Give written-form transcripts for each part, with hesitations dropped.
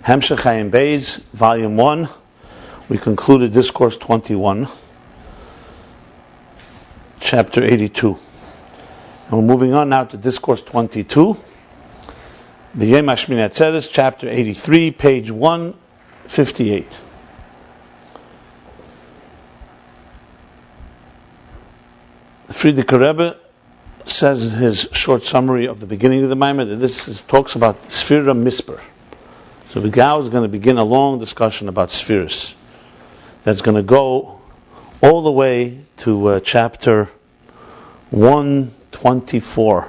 Ayin Beis, Volume 1. We concluded Discourse 21, Chapter 82. And we're moving on now to Discourse 22. Atzeret, Chapter 83, page 158. The Frierdiker Rebbe says in his short summary of the beginning of the Maimer that this talks about Sefirot Misper. So the Gao is going to begin a long discussion about spheres. That's going to go all the way to chapter 124,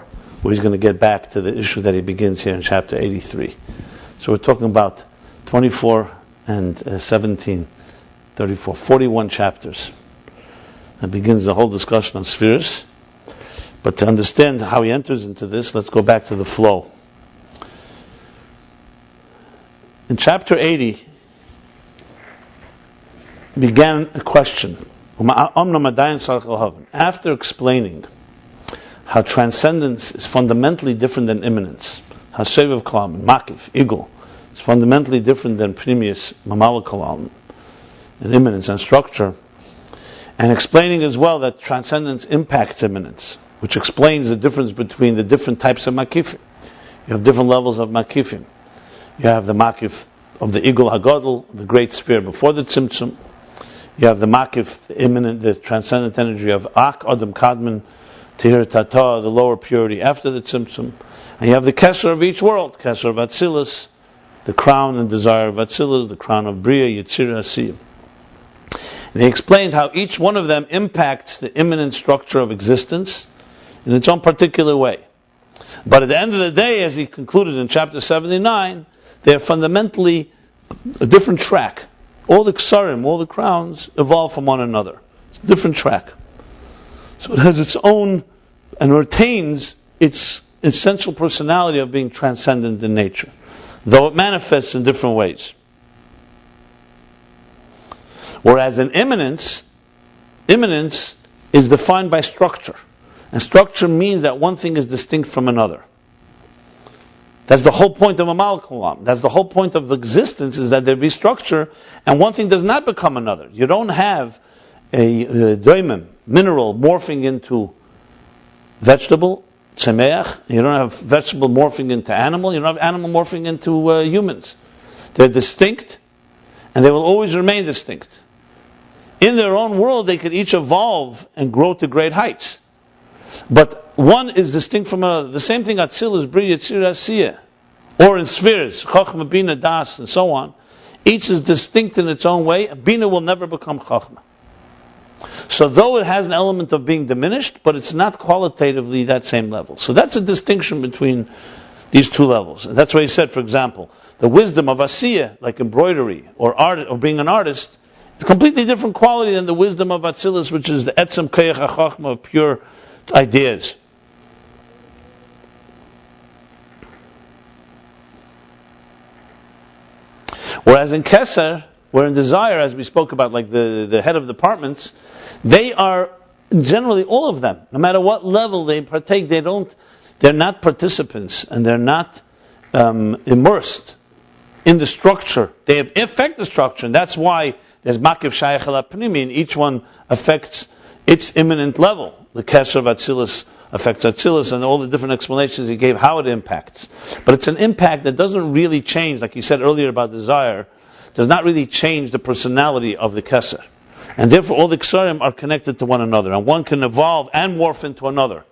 where he's going to get back to the issue that he begins here in chapter 83. So we're talking about 24 and 17, 34, 41 chapters. That begins the whole discussion on spheres. But to understand how he enters into this, let's go back to the flow. In chapter 80, began a question. After explaining how transcendence is fundamentally different than immanence, how Seviv Kalam, Makif, Iggulim, is fundamentally different than Pnimius, Mamal Kalam, and immanence and structure, and explaining as well that transcendence impacts immanence, which explains the difference between the different types of Makifim. You have different levels of Makifim. You have the Makif of the Igul HaGadol, the great sphere before the Tzimtzum. You have the Makif, the immanent, the transcendent energy of Ak, Adam Kadman, Tehir Tata, the lower purity after the Tzimtzum. And you have the Kesser of each world, Kesser of Atzilus, the crown and desire of Atzilus, the crown of Bria, Yetzirah, Asiyah. And he explained how each one of them impacts the immanent structure of existence in its own particular way. But at the end of the day, as he concluded in chapter 79, they're fundamentally a different track. All the ksarim, all the crowns, evolve from one another. It's a different track. So it has its own and retains its essential personality of being transcendent in nature, though it manifests in different ways. Whereas in immanence is defined by structure. And structure means that one thing is distinct from another. That's the whole point of Amal Kalam. That's the whole point of existence, is that there be structure, and one thing does not become another. You don't have a doimim, mineral, morphing into vegetable, tzemeach. You don't have vegetable morphing into animal. You don't have animal morphing into humans. They're distinct, and they will always remain distinct. In their own world, they could each evolve and grow to great heights. But one is distinct from another. The same thing Atzilus, Bria, Yetzirah, Asiyah, or in spheres, Chochmah, Bina, Das, and so on. Each is distinct in its own way. Bina will never become Chochmah. So though it has an element of being diminished, but it's not qualitatively that same level. So that's a distinction between these two levels. And that's why he said, for example, the wisdom of Asiyah, like embroidery or art, or being an artist, is a completely different quality than the wisdom of Atzilus, which is the Etzem Kayach HaChochmah of pure ideas. Whereas in Keser, where in desire, as we spoke about, like the head of departments, they are generally all of them, no matter what level they partake, they're not participants and they're not immersed in the structure. They affect the structure, and that's why there's Makif Shayach Ala Pnimi, and each one affects its immanent level. The Kesser of Atzilus affects Atzilus, and all the different explanations he gave how it impacts. But it's an impact that doesn't really change, like he said earlier about desire, does not really change the personality of the Kesser. And therefore all the Ksarim are connected to one another, and one can evolve and morph into another.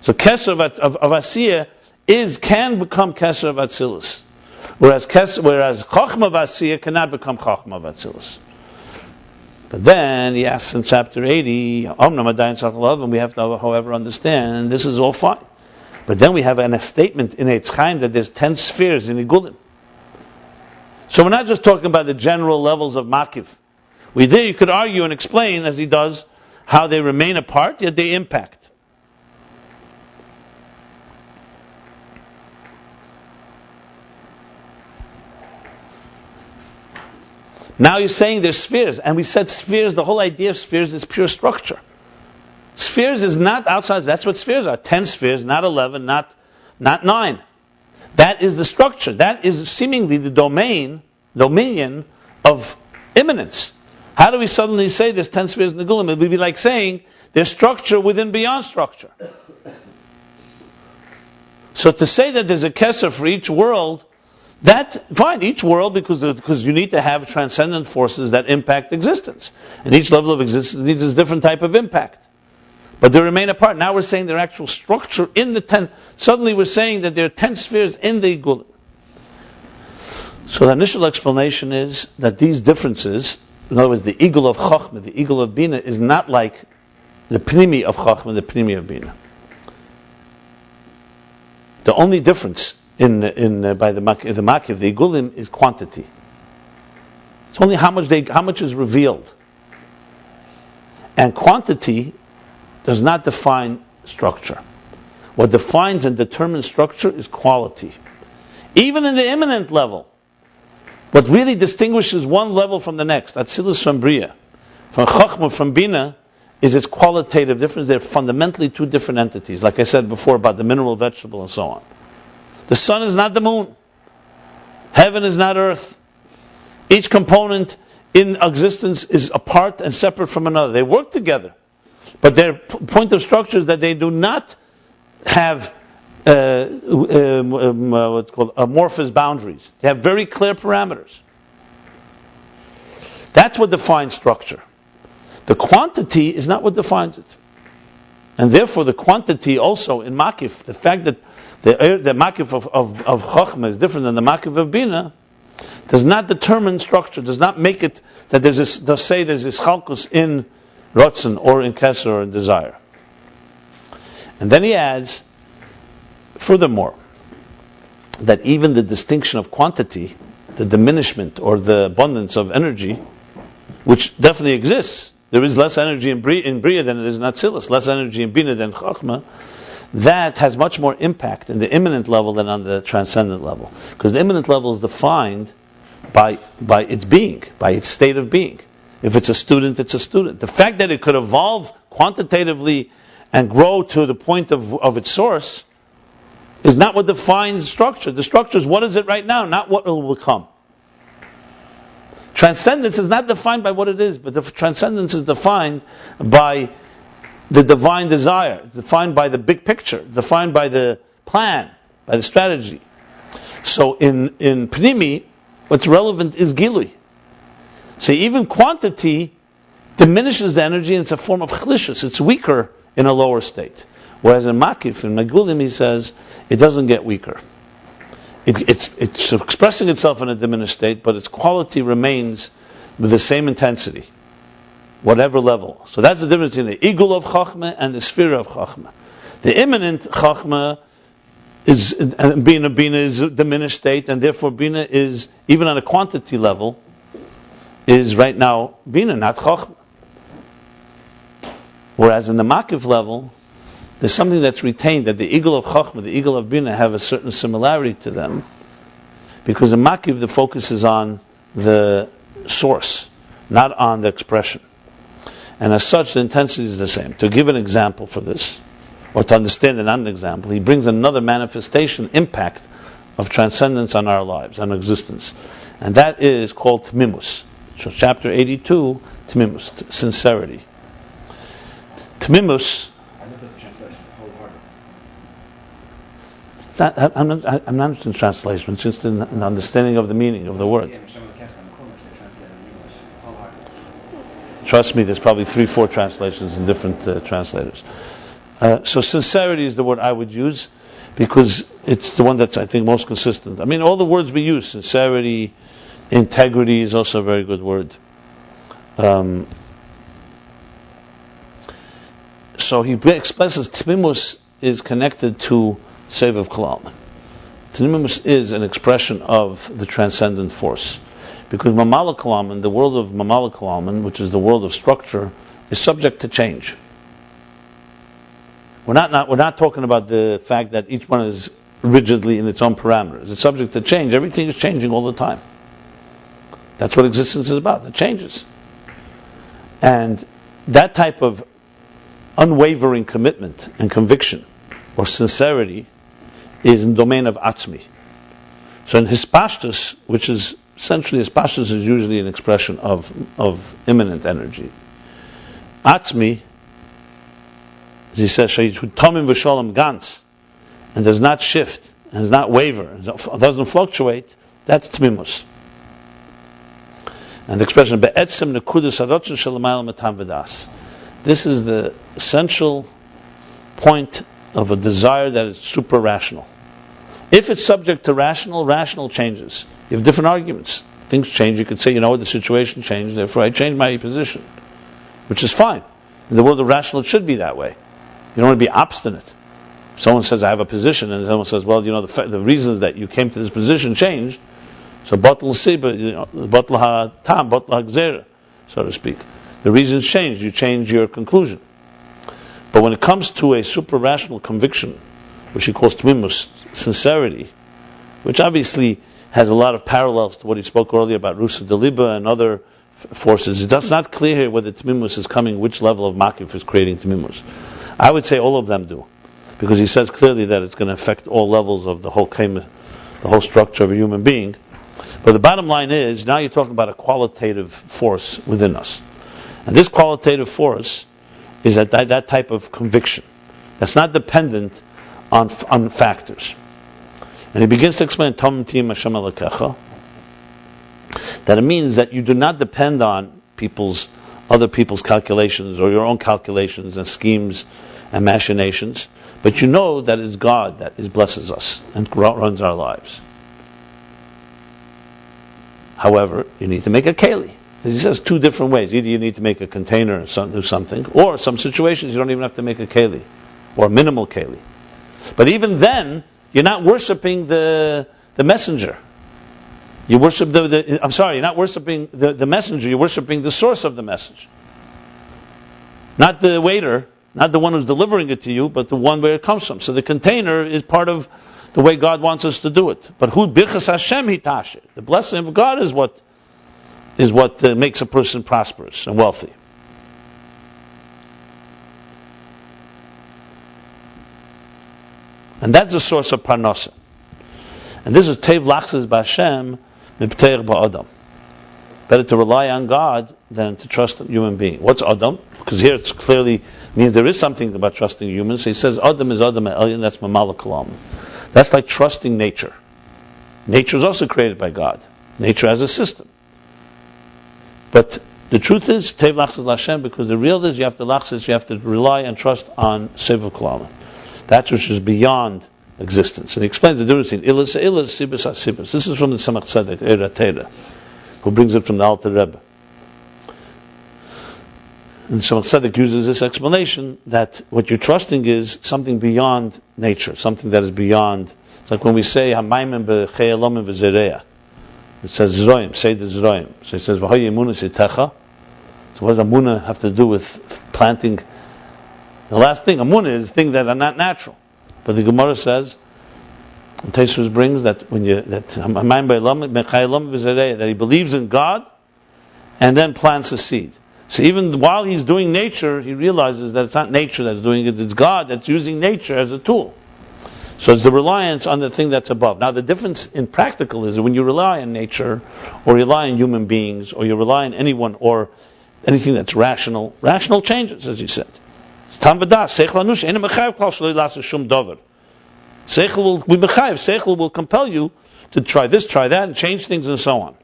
So Kesser of Asiyah can become Kesser of Atzilus. Whereas Chochmah of Asiyah cannot become Chochmah of Atzilus. But then he asks in chapter 80, and we have to, however, understand this is all fine. But then we have a statement in Eitz Chaim that there's 10 spheres in Iggulim. So we're not just talking about the general levels of Makiv. You could argue and explain, as he does, how they remain apart, yet they impact. Now you're saying there's spheres, and we said spheres, the whole idea of spheres is pure structure. Spheres is not outside, that's what spheres are. 10 spheres, not 11, not 9. That is the structure. That is seemingly the dominion of immanence. How do we suddenly say there's 10 spheres in the Iggulim? It would be like saying there's structure within beyond structure. So to say that there's a kesser for each world, fine, each world, because you need to have transcendent forces that impact existence. And each level of existence needs a different type of impact. But they remain apart. Now we're saying their actual structure in the 10. Suddenly we're saying that there are 10 spheres in the Iggulim. So the initial explanation is that these differences, in other words, the Iggul of Chochmah, the Iggul of Bina, is not like the Pnimi of Chochmah, the Pnimi of Bina. The only difference by the Makiv, the Iggulim, is quantity. It's only how much is revealed. And quantity does not define structure. What defines and determines structure is quality. Even in the immanent level, what really distinguishes one level from the next, Atzilus from Bria, from Chochmah, from Bina, is its qualitative difference. They're fundamentally two different entities, like I said before about the mineral, vegetable, and so on. The sun is not the moon. Heaven is not earth. Each component in existence is apart and separate from another. They work together. But their point of structure is that they do not have what's called amorphous boundaries. They have very clear parameters. That's what defines structure. The quantity is not what defines it. And therefore the quantity also in Makif, the fact that the Makif of Chochmah is different than the Makif of Bina, does not determine structure, does not make it that there's this chalkus in Rotzen or in Kesser or in desire. And then he adds, furthermore, that even the distinction of quantity, the diminishment or the abundance of energy, which definitely exists, there is less energy in Bria than it is in Atzilus, less energy in Bina than Chochmah, that has much more impact in the immanent level than on the transcendent level. Because the immanent level is defined by its being, by its state of being. If it's a student, it's a student. The fact that it could evolve quantitatively and grow to the point of its source is not what defines structure. The structure is what is it right now, not what it will become. Transcendence is not defined by what it is, but the transcendence is defined by the divine desire, defined by the big picture, defined by the plan, by the strategy. So in Pnimi, what's relevant is Gilui. So even quantity diminishes the energy and it's a form of chlishus. It's weaker in a lower state. Whereas in Makif, in Iggulim, he says, it doesn't get weaker. It's expressing itself in a diminished state, but its quality remains with the same intensity, whatever level. So that's the difference between the Iggul of Chochmah and the sphere of Chochmah. The immanent Chochmah is, Bina is a diminished state, and therefore Bina is, even on a quantity level, is right now Bina, not Chochmah. Whereas in the Makif level, there's something that's retained, that the Iggul of Chochmah, the Iggul of Bina have a certain similarity to them, because in Makif the focus is on the source, not on the expression. And as such, the intensity is the same. To give an example for this, or to understand an example, he brings another manifestation, impact of transcendence on our lives, on existence. And that is called Tmimus. So chapter 82, Tmimus, sincerity. Tmimus, I'm not interested in translation, it's just in understanding of the meaning of the word. Trust me, there's probably 3-4 translations in different translators. So sincerity is the word I would use, because it's the one that's, I think, most consistent. I mean, all the words we use, sincerity, integrity is also a very good word. So he expresses Tmimus is connected to Sevav Kalam. Tmimus is an expression of the transcendent force. Because Mamala Kalaman, the world of Mamala Kalaman, which is the world of structure, is subject to change. We're not talking about the fact that each one is rigidly in its own parameters. It's subject to change. Everything is changing all the time. That's what existence is about. It changes. And that type of unwavering commitment and conviction or sincerity is in the domain of Atzmi. So in hispashtus, which is essentially, hispashtus is usually an expression of immanent energy. Atzmi, as he says, tamim v'shalom gans, and does not shift, and does not waver, doesn't fluctuate, that's tmimus. And the expression be'etzem nekudas harotzen shelamayla matam v'das. This is the essential point of a desire that is super rational. If it's subject to rational changes. You have different arguments. Things change. You could say, the situation changed, therefore I changed my position, which is fine. In the world of rational, it should be that way. You don't want to be obstinate. Someone says, I have a position, and someone says, well, the reasons that you came to this position changed, so batal siba, batal ha-tam, batal ha-gzera, so to speak. The reasons changed, you change your conclusion. But when it comes to a super-rational conviction, which he calls tmimus, sincerity, which obviously has a lot of parallels to what he spoke earlier about Rusa Deliba and other forces, it's not clear here whether tmimus is coming, which level of makif is creating tmimus. I would say all of them do, because he says clearly that it's going to affect all levels of the whole structure of a human being. But the bottom line is, now you're talking about a qualitative force within us. And this qualitative force is that type of conviction that's not dependent on factors. And he begins to explain that it means that you do not depend on other people's calculations or your own calculations and schemes and machinations, but you know that it's God that blesses us and runs our lives. However, you need to make a keli. As he says, two different ways. Either you need to make a container and do something, or some situations you don't even have to make a keli, or a minimal keli. But even then, you're not worshiping the messenger. You worship you're not worshiping the messenger, you're worshiping the source of the message. Not the waiter, not the one who's delivering it to you, but the one where it comes from. So the container is part of the way God wants us to do it. But hu bichas Hashem hitashir. The blessing of God is what makes a person prosperous and wealthy. And that's the source of parnasa. And this is tev lachzes b'Hashem mipteir ba'adam. Better to rely on God than to trust a human being. What's Adam? Because here it clearly means there is something about trusting humans. So he says Adam is Adam Elyon, that's mamala kalam. That's like trusting nature. Nature is also created by God. Nature has a system. But the truth is, tev lachzes Hashem, because the real is you have to rely and trust on Sevav Kalam. That which is beyond existence. And he explains the difference between ilas sibus asibus. This is from the Samach Tzedek, Eratera, who brings it from the Alter Rebbe. And Samach Tzedek uses this explanation that what you're trusting is something beyond nature, something that is beyond. It's like when we say Hamayim b'chayalomim v'zereya. It says Zroim, say the Zroim. So it says V'hoy emunah sitecha. So what does emunah have to do with planting? The last thing, amunah, is things that are not natural. But the Gemara says, and Tosfos brings that that he believes in God and then plants a seed. So even while he's doing nature, he realizes that it's not nature that's doing it, it's God that's using nature as a tool. So it's the reliance on the thing that's above. Now the difference in practical is that when you rely on nature, or rely on human beings, or you rely on anyone, or anything that's rational changes, as you said. Seichel will compel you to try this, try that, and change things and so on.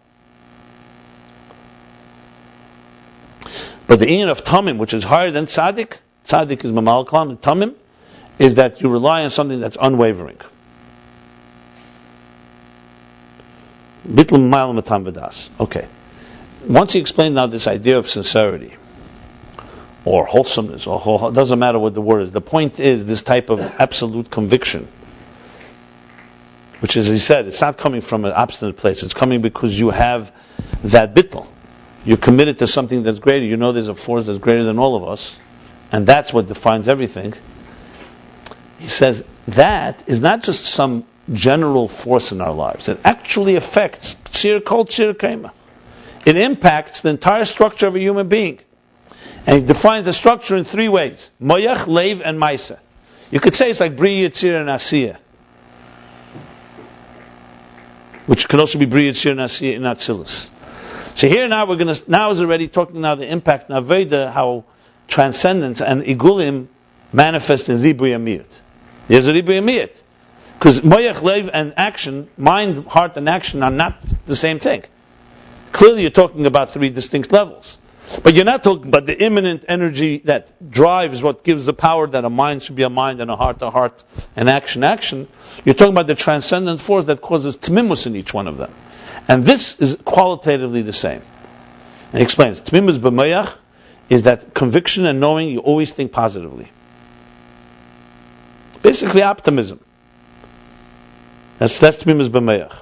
But the inyan of tamim, which is higher than tzaddik is mamal kalam, the tamim is that you rely on something that's unwavering. Bittul ma'al matam v'das. Okay. Once he explained now this idea of sincerity, or wholesomeness, it doesn't matter what the word is. The point is this type of absolute conviction, which, as he said, it's not coming from an obstinate place. It's coming because you have that bittul. You're committed to something that's greater. You know there's a force that's greater than all of us, and that's what defines everything. He says that is not just some general force in our lives. It actually affects tzir kol tzir kema. It impacts the entire structure of a human being. And he defines the structure in three ways: moyach, leiv, and maisa. You could say it's like bri, yitzir, and asiya. which could also be Bria Tzir Nasiya in Atzilus. So here now now is already talking now the impact in Aveda, how transcendence and Iggulim manifest in Ribui Amiyat. There's a Ribui Amiyat. Because Moyach, Lev, and action, mind, heart, and action are not the same thing. Clearly you're talking about three distinct levels. But you're not talking about the immanent energy that drives what gives the power that a mind should be a mind and a heart, and action. You're talking about the transcendent force that causes tmimus in each one of them. And this is qualitatively the same. And he explains, tmimus b'moyach is that conviction and knowing you always think positively. Basically optimism. That's tmimus b'moyach.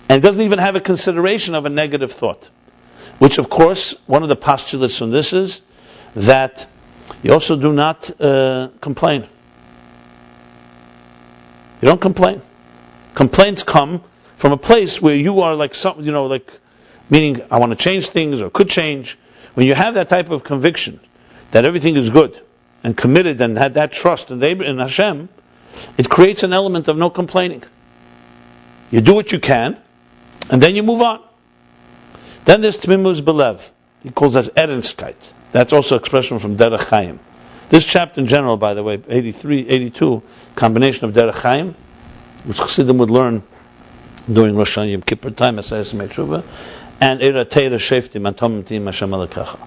And it doesn't even have a consideration of a negative thought. Which, of course, one of the postulates from this is that you also do not complain. You don't complain. Complaints come from a place where you are like meaning I want to change things or could change. When you have that type of conviction that everything is good and committed and had that trust in Hashem, it creates an element of no complaining. You do what you can, and then you move on. Then there's Tmimus Belev. He calls that Ernstkeit. That's also expression from Derech Chaim. This chapter in general, by the way, 83, 82, combination of Derech Chaim, which Chassidim would learn during Rosh Hashanah Yom Kippur time, Asayas Me'tshuva, and Eira Teira Sheftim Antom Tim Hashem Alekacha.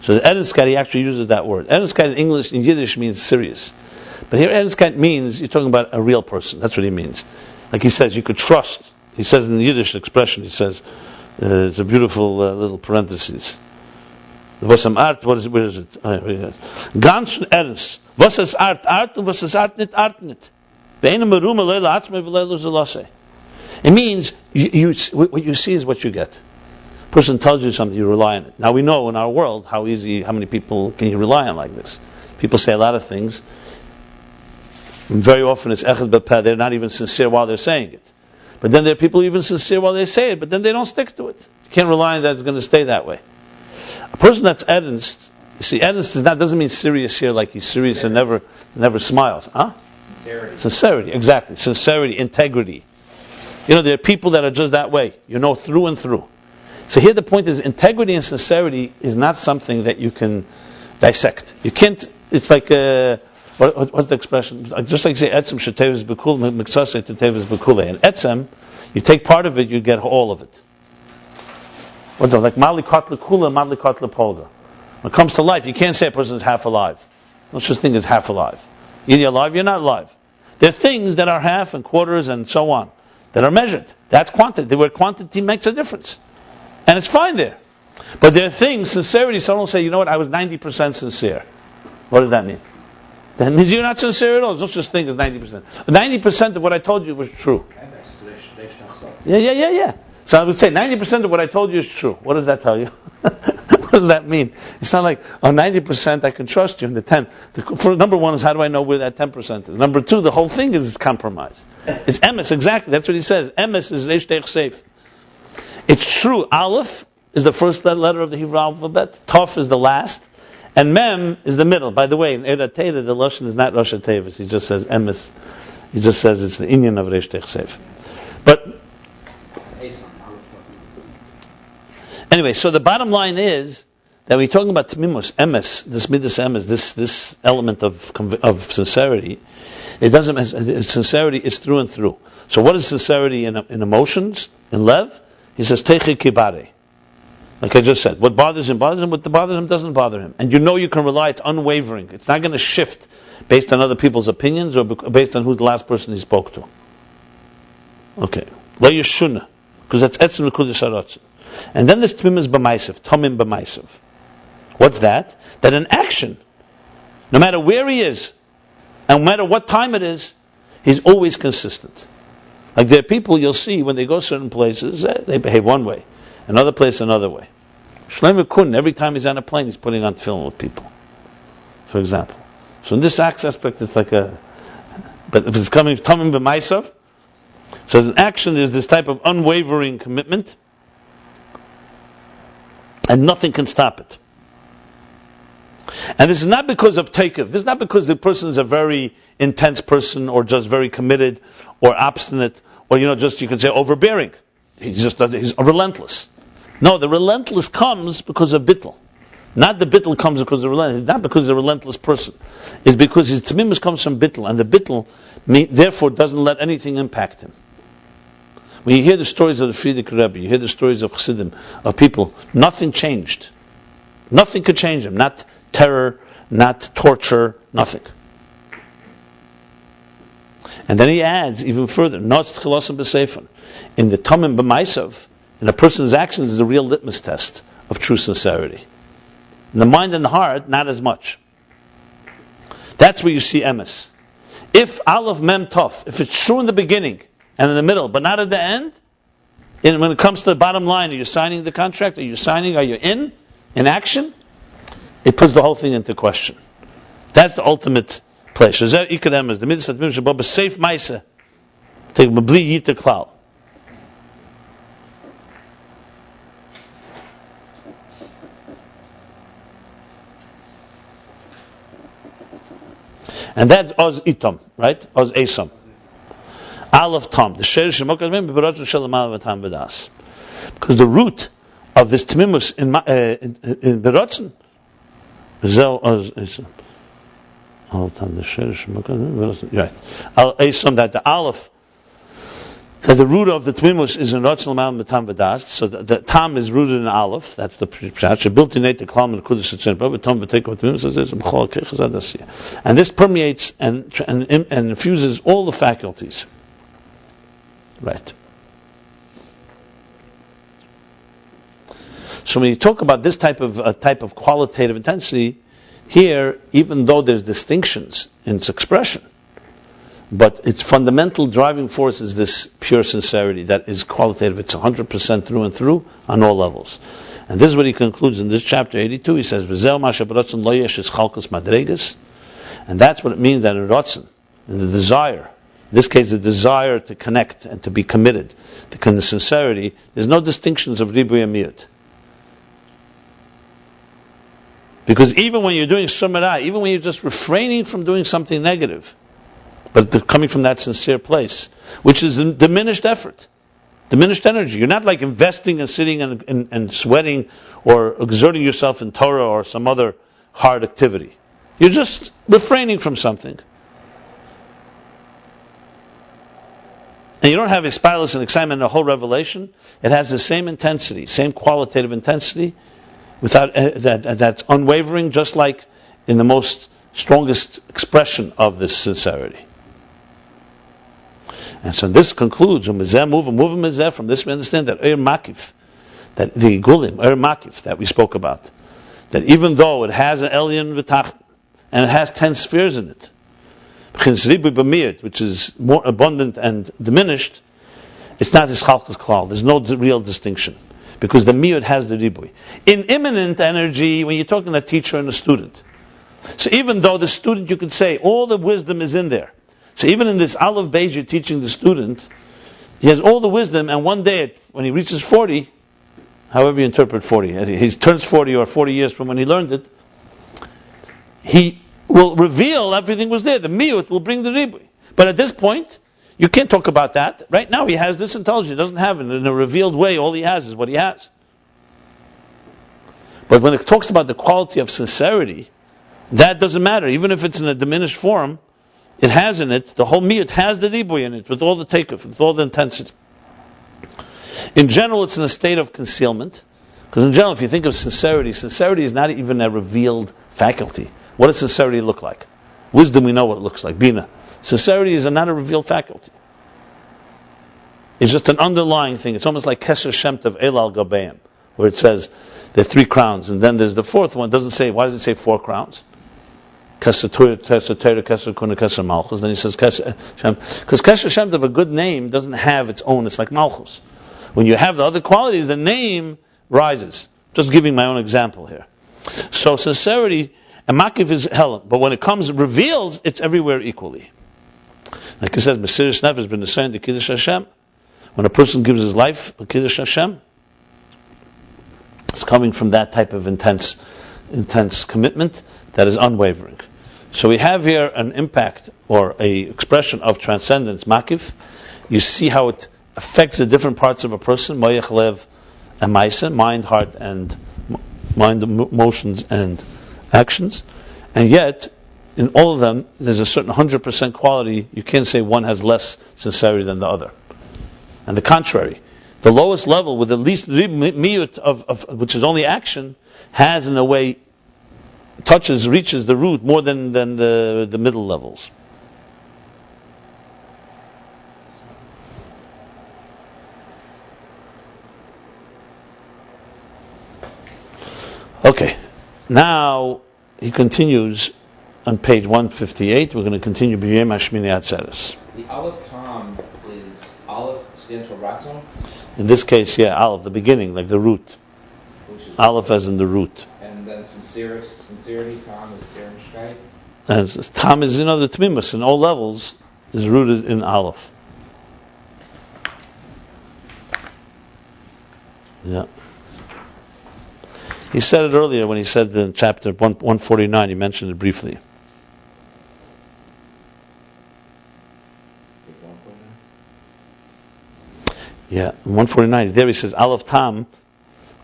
So the Ernstkeit, he actually uses that word. Ernstkeit in English, in Yiddish, means serious. But here Ernstkeit means, you're talking about a real person. That's what he means. Like he says, you could trust. He says in the Yiddish expression, he says, it's a beautiful little parenthesis. Was am Art, where is it? Ganz und ernst. Was ist Art und was ist Art nicht. It means, what you see is what you get. A person tells you something, you rely on it. Now we know in our world how many people can you rely on like this. People say a lot of things. And very often it's echad b'peh, they're not even sincere while they're saying it. But then there are people even sincere while they say it, but then they don't stick to it. You can't rely on that it's going to stay that way. A person that's ernst, you see, ernst doesn't mean serious here, like he's serious and never smiles. Huh? Sincerity, exactly. Sincerity, integrity. There are people that are just that way, through and through. So here the point is, integrity and sincerity is not something that you can dissect. You can't, it's like, what's the expression? Just like say, etzem sheteves bekul, miksasei teteves bekule. And etzem, you take part of it, you get all of it. What's that? Like mali kot lekula, mali kot lepolga. When it comes to life, you can't say a person is half alive. No such thing as half alive. Either you're alive, you're not alive. There are things that are half and quarters and so on, that are measured. That's quantity, where quantity makes a difference. And it's fine there. But there are things, sincerity, someone will say, you know what, I was 90% sincere. What does that mean? That means you're not sincere at all. There's no such thing as 90%. 90% of what I told you was true. Yeah. So I would say 90% of what I told you is true. What does that tell you? What does that mean? It's not like, 90% I can trust you, and the 10. Number one is, how do I know where that 10% is? Number two, the whole thing is compromised. It's emes, exactly. That's what he says. Emes is reish teich seif. It's true. Aleph is the first letter of the Hebrew alphabet. Tov is the last. And Mem is the middle. By the way, in Eira Teira, the Lashon is not Rosh HaTevis. He just says emes. He just says it's the Inyan of reish teich seif. But anyway, so the bottom line is that we're talking about tmimus, emes, this midas emes, this element of sincerity. It doesn't. Sincerity is through and through. So, what is sincerity in emotions, in lev? He says teichi kibare. Like I just said, what bothers him. What bothers him doesn't bother him, and you can rely. It's unwavering. It's not going to shift based on other people's opinions or based on who's the last person he spoke to. Okay, lo yeshuna, because that's etzem l'kudish haratzon. And then there's tmimus b'maisav, tomim b'maisav. What's that? That an action, no matter where he is, and no matter what time it is, he's always consistent. Like there are people you'll see when they go certain places, they behave one way, another place another way. Shlomo Kun, every time he's on a plane, he's putting on film with people, for example. So in this aspect, it's like but if it's coming tomim b'maisav, so in action there's this type of unwavering commitment, and nothing can stop it. And this is not because of takeoff. This is not because the person is a very intense person or just very committed or obstinate or, just you could say overbearing. He's relentless. No, the relentless comes because of bittul. Not the bittul comes because of relentless. Not because he's a relentless person. It's because his tamimus comes from bittul, and the bittul therefore doesn't let anything impact him. When you hear the stories of the Frierdiker Rebbe, you hear the stories of Chassidim, of people, nothing changed. Nothing could change them. Not terror, not torture, nothing. And then he adds even further, in the Tomim B'maisav, in a person's actions is the real litmus test of true sincerity. In the mind and the heart, not as much. That's where you see emes. If Aleph Mem Tov, if it's true in the beginning and in the middle, but not at the end, and when it comes to the bottom line, are you signing the contract? Are you in action? It puts the whole thing into question. That's the ultimate place. The mitzvah shabbat safe ma'isa, take b'bli yiter klal. And that's Oz Itom, right? Oz Esom. Aleph Tom. The Sheresh Shemokazmim B'Baratzon Shalamal V'Tam V'Das. Because the root of this Tmimus in B'Baratzon Zel Oz Esom. Aleph Tom. The Sheresh Shemokazmim B'Baratzon. Right. Esom, that the Aleph, that the root of the Tmimus is in Ratzon Lamal V'Tam V'Das. So the Tam is rooted in Aleph. That's the pshat. She built in it the Klam and Kudish Tzin. But Tom v'Take of Tmimus is B'Chol Kechaz Adasiyah. And this permeates and infuses all the faculties. Right. So when you talk about this type of qualitative intensity, here, even though there's distinctions in its expression, but its fundamental driving force is this pure sincerity that is qualitative. It's 100% through and through on all levels. And this is what he concludes in this chapter 82. He says, "V'zeh ma she'b'rotzon lo yesh es chalkos madregas," and that's what it means that in rotzon, in the desire, in this case, the desire to connect and to be committed, to the sincerity, there's no distinctions of ribuy and miyut. Because even when you're doing sumerah, even when you're just refraining from doing something negative, but coming from that sincere place, which is a diminished effort, diminished energy. You're not like investing and sitting and sweating or exerting yourself in Torah or some other hard activity. You're just refraining from something. And you don't have aspirus and excitement in the whole revelation. It has the same intensity, same qualitative intensity, without that's unwavering, just like in the most strongest expression of this sincerity. And so this concludes, from this we understand that Makif, that the Iggulim, Makif, that we spoke about, that even though it has an Elyon v'tach, and it has 10 spheres in it, which is more abundant and diminished, it's not his chalkas klal. There's no real distinction. Because the miyut has the ribuy. In immanent energy, when you're talking to a teacher and a student, so even though the student, you could say, all the wisdom is in there. So even in this Aleph Beis, you're teaching the student, he has all the wisdom, and one day, when he reaches 40, however you interpret 40, he turns 40 or 40 years from when he learned it, he will reveal everything was there. The miyut will bring the ribuy. But at this point, you can't talk about that. Right now he has this intelligence. He doesn't have it in a revealed way. All he has is what he has. But when it talks about the quality of sincerity, that doesn't matter. Even if it's in a diminished form, it has in it, the whole miyut has the ribuy in it, with all the takeoff, with all the intensity. In general, it's in a state of concealment. Because in general, if you think of sincerity, sincerity is not even a revealed faculty. What does sincerity look like? Wisdom, we know what it looks like. Bina. Sincerity is not a revealed faculty. It's just an underlying thing. It's almost like Keser Shemtav Elal Gabeim, where it says there are 3 crowns, and then there's the 4th one. It doesn't say, why does it say 4 crowns? Keser Torah, Keser Kuna, Keser Malchus. Then he says Keser Shem. Because Keser Shemtav, a good name, doesn't have its own. It's like Malchus. When you have the other qualities, the name rises. Just giving my own example here. So sincerity, and Makif is hell, but when it comes, reveals, it's everywhere equally. Like it says, Mesiris Nefesh ben Nesayin de Kiddush Hashem. When a person gives his life for Kiddush Hashem, it's coming from that type of intense intense commitment that is unwavering. So we have here an impact or a expression of transcendence, makif. You see how it affects the different parts of a person, moyach, lev, and maisa, mind, heart, and mind, emotions, and actions. And yet, in all of them, there's a certain 100% quality. You can't say one has less sincerity than the other. And the contrary, the lowest level with the least miyut of which is only action, has in a way reaches the root more than the middle levels. Okay, now he continues on page 158. We're going to continue B'yem Hashmini Atzeret. The Aleph Tam is Aleph stands for Ratzon? In this case, yeah, Aleph, the beginning, like the root. Aleph as in the root. And then sincerity, Tam is Serenshkeit? And Tam is, the Tmimus in all levels is rooted in Aleph. Yeah. He said it earlier when he said in chapter 149, he mentioned it briefly. Yeah, 149. There he says, Aleph Tam,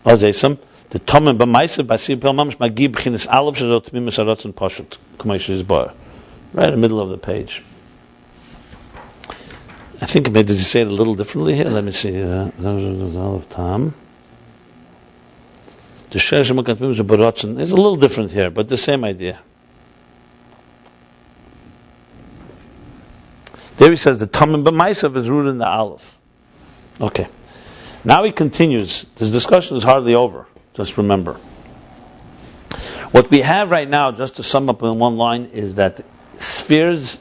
Azesam, the Tomim B'Maisav B'Asir Pel Mamash Magib B'Chinas Aleph Shazot Tmimus Aratzon Pashut K'maish Yizbar. Right in the middle of the page. I think maybe did he say it a little differently here? Let me see. Aleph Tam. The Sheshem Tmimus Baratzon is a little different here, but the same idea. There he says the Tomim B'Maisav is rooted in the Aleph. Okay. Now he continues. This discussion is hardly over. Just remember. What we have right now, just to sum up in one line, is that spheres,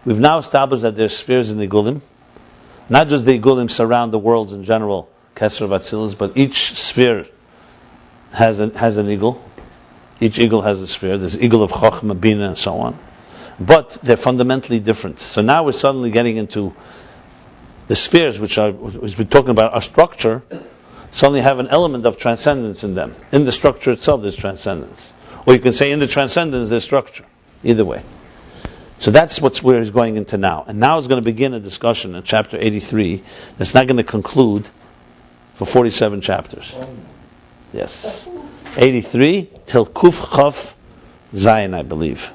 we've now established that there's spheres in the Iggulim. Not just the Iggulim surround the worlds in general, Kesser Vatzilus, but each sphere has an eagle. Each eagle has a sphere. There's eagle of Chochmah, Bina, and so on. But they're fundamentally different. So now we're suddenly getting into the spheres, which we're talking about, our structure, suddenly have an element of transcendence in them. In the structure itself, there's transcendence. Or you can say in the transcendence, there's structure. Either way. So that's where he's going into now. And now is going to begin a discussion in chapter 83 that's not going to conclude for 47 chapters. Yes. 83 till Kuf Chaf Zayin, I believe.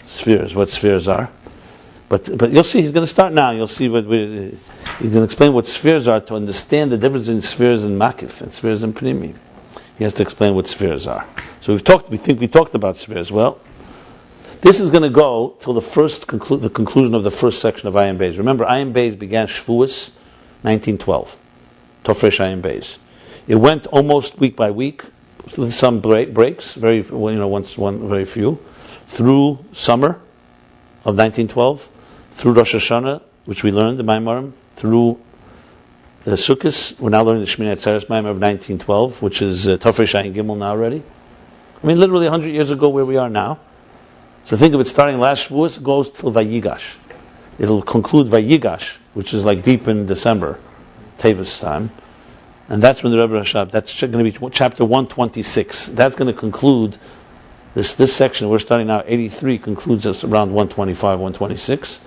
Spheres, what spheres are. But you'll see, he's going to start now. You'll see he's going to explain what spheres are to understand the difference in spheres and makif and spheres and pnimi. He has to explain what spheres are. So we think we talked about spheres. Well, this is going to go till the conclusion of the first section of Ayin Beis. Remember, Ayin Beis began Shavuos 1912. Tofresh Ayin Beis. It went almost week by week with some breaks, very few, through summer of 1912. Through Rosh Hashanah, which we learned, the Maimarim, through Sukkot. We're now learning the Shmini Atzeret Maimar of 1912, which is Tofresh Ayin Gimel now already. I mean, literally 100 years ago where we are now. So think of it starting last Shavuos, goes till Vayigash. It'll conclude Vayigash, which is like deep in December, Tevis time. And that's when the Rebbe Rashab, that's going to be chapter 126. That's going to conclude this section. We're starting now, 83, concludes us around 125, 126.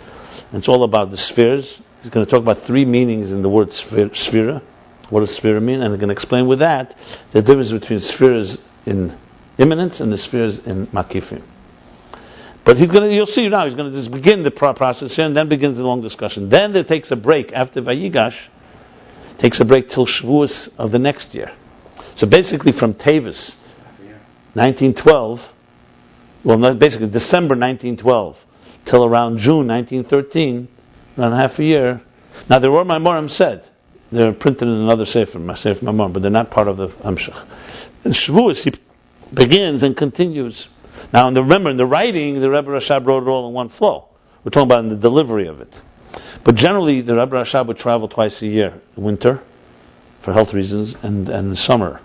And it's all about the spheres. He's going to talk about three meanings in the word sphera. What does sphera mean? And he's going to explain with that the difference between spheres in immanence and the spheres in makifim. But you'll see now, he's going to just begin the process here, and then begins the long discussion. Then there takes a break after Vayigash, takes a break till Shavuos of the next year. So basically from Tevis, 1912, basically December 1912, till around June 1913, around half a year. Now there were Maimarim said, they're printed in another Sefer Maimarim, but they're not part of the Hamshach. And Shavuos, he begins and continues. Now remember, in the writing, the Rebbe Rashab wrote it all in one flow. We're talking about in the delivery of it. But generally, the Rebbe Rashab would travel twice a year, winter, for health reasons, and summer.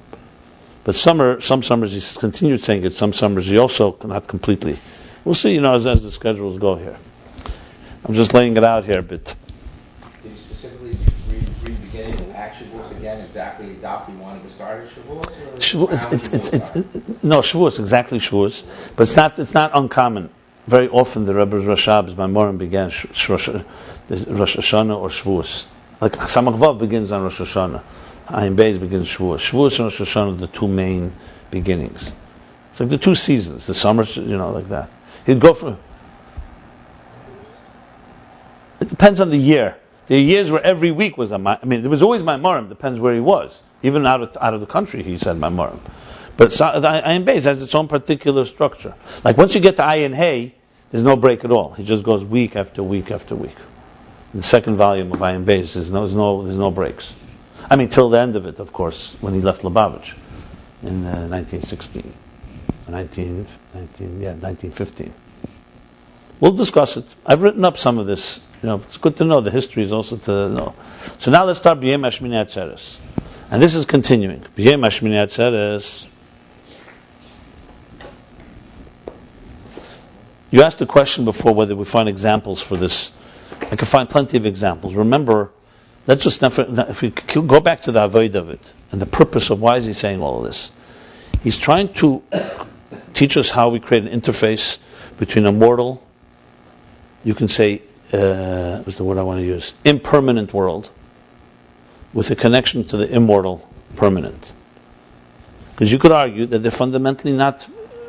But some summers he continued saying it, some summers he also not completely. We'll see, as the schedules go here. I'm just laying it out here a bit. Did you specifically read beginning and action? Shavuos again exactly adopting wanted to start at Shavuos? No, Shavuos, exactly Shavuos. But it's not uncommon. Very often the Rebbe's Rosh Hashanah, my Morim began Rosh Hashanah or Shavuos. Like Samach Vav begins on Rosh Hashanah. Ayin Beis begins Shavuos. Shavuos and Rosh Hashanah are the two main beginnings. It's like the two seasons, the summer, like that. He'd go for... It depends on the year. There are years where every week was there was always my Morim, depends where he was. Even out of the country, he said my Morim. But Ayin Beis has its own particular structure. Like once you get to Ayin Hey, there's no break at all. He just goes week after week after week. In the second volume of Ayin Beis, there's no breaks. Till the end of it, of course, when he left Lubavitch in 1916, 1915. We'll discuss it. I've written up some of this. It's good to know. The history is also to know. So now let's start B'yem Hashmini Atzeres. And this is continuing. B'yem Hashmini Atzeres. You asked a question before whether we find examples for this. I can find plenty of examples. Remember, if we go back to the avoid of it and the purpose of why is he saying all of this. He's trying to teach us how we create an interface between a mortal, you can say, what's the word I want to use? Impermanent world, with a connection to the immortal, permanent. Because you could argue that they're fundamentally not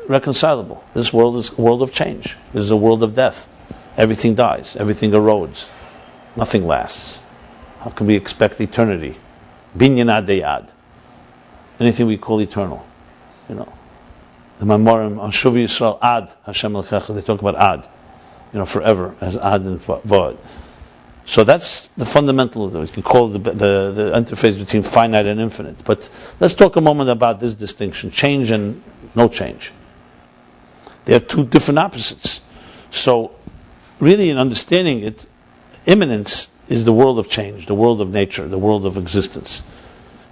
reconcilable. This world is a world of change. This is a world of death. Everything dies. Everything erodes. Nothing lasts. How can we expect eternity? Binyan ad deyad. Anything we call eternal. The Mamorim on Shuv Yisrael ad Hashem Lechecha. They talk about ad. Forever as ad and vod. So that's the fundamental of it. You can call it the interface between finite and infinite. But let's talk a moment about this distinction: change and no change. They are two different opposites. So, really, in understanding it, immanence is the world of change, the world of nature, the world of existence.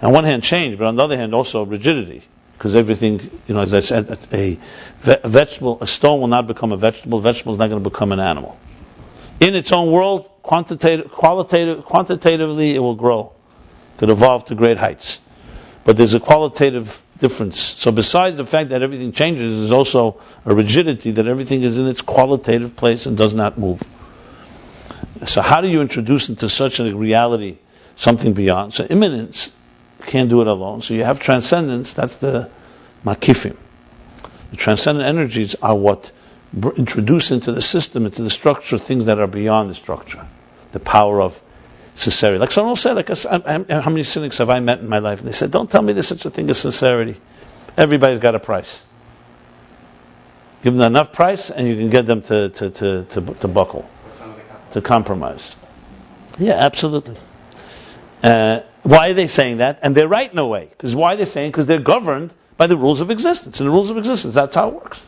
On one hand, change, but on the other hand, also rigidity. Because everything, as I said, a stone will not become a vegetable is not going to become an animal. In its own world, quantitatively, it will grow. It could evolve to great heights. But there's a qualitative difference. So besides the fact that everything changes, there's also a rigidity that everything is in its qualitative place and does not move. So how do you introduce into such a reality something beyond? So immanence can't do it alone. So you have transcendence, that's the makifim. The transcendent energies are what introduce into the system, into the structure, things that are beyond the structure. The power of sincerity. Like someone said, how many cynics have I met in my life? And they said, don't tell me there's such a thing as sincerity. Everybody's got a price. Give them enough price and you can get them to buckle, to compromise. Yeah, absolutely. Why are they saying that? And they're right in a way. Because why are they saying? Because they're governed by the rules of existence. And the rules of existence, that's how it works.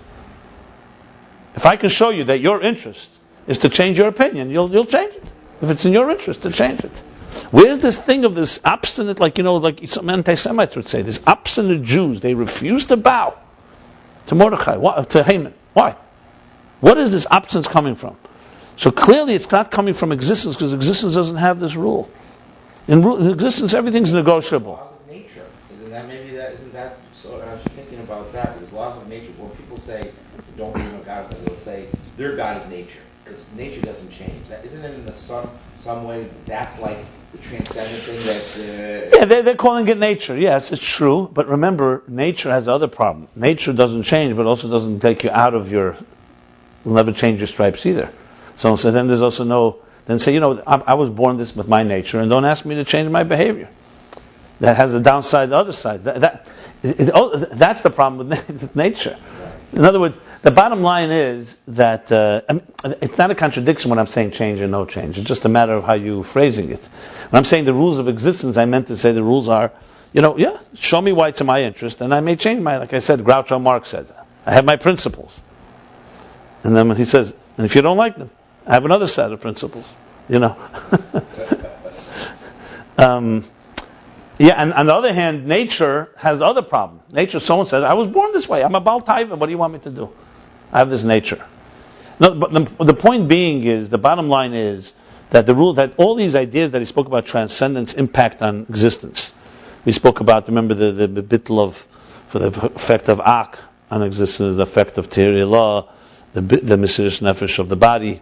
If I can show you that your interest is to change your opinion, you'll change it. If it's in your interest to change it. Where's this thing of this obstinate, like some anti-Semites would say, these obstinate Jews, they refuse to bow to Mordechai, to Haman. Why? What is this obstinance coming from? So clearly it's not coming from existence, because existence doesn't have this rule. In existence, everything's negotiable. Laws of nature. Isn't that so I was thinking about that, because laws of nature, when people say, don't believe in God, they'll say, their God is nature. Because nature doesn't change. Isn't it in some way that's like the transcendent thing that... Yeah, they're calling it nature. Yes, it's true. But remember, nature has the other problem. Nature doesn't change, but also doesn't take you out of will never change your stripes either. So then there's also no... Then say, I was born this with my nature, and don't ask me to change my behavior. That has a downside, the other side. That's the problem with nature. In other words, the bottom line is that it's not a contradiction when I'm saying change and no change. It's just a matter of how you're phrasing it. When I'm saying the rules of existence, I meant to say the rules are, show me why it's in my interest, and I may change like I said, Groucho Marx said, I have my principles. And then when he says, and if you don't like them, I have another set of principles. Yeah, and on the other hand, nature has the other problem. Nature, someone says, I was born this way. I'm a Baal Taiva. What do you want me to do? I have this nature. No, but the point being is, the bottom line is, that the rule that all these ideas that he spoke about transcendence impact on existence. We spoke about, remember, the bittul of, for the effect of ak on existence, the effect of terilah, the mesirus nefesh of the body,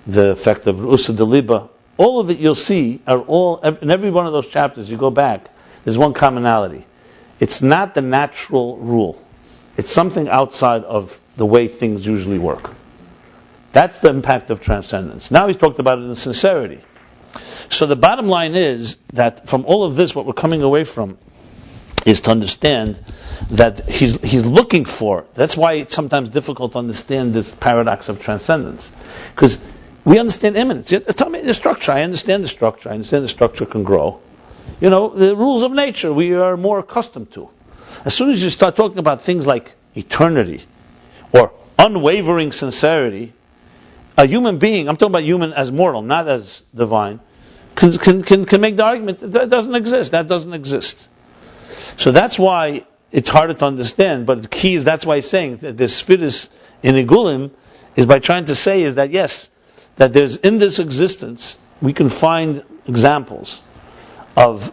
the effect of rusa deliba. All of it you'll see are all, in every one of those chapters you go back, there's one commonality. It's not the natural rule. It's something outside of the way things usually work. That's the impact of transcendence. Now he's talked about it in sincerity. So the bottom line is that from all of this, what we're coming away from is to understand that he's looking for. That's why it's sometimes difficult to understand this paradox of transcendence, because we understand immanence. Tell me the structure. I understand the structure. I understand the structure can grow. The rules of nature we are more accustomed to. As soon as you start talking about things like eternity or unwavering sincerity, a human being, I'm talking about human as mortal, not as divine, can make the argument that doesn't exist. That doesn't exist. So that's why it's harder to understand. But the key is, that's why he's saying that the Sefirot in Iggulim is by trying to say is that yes, that there's in this existence we can find examples of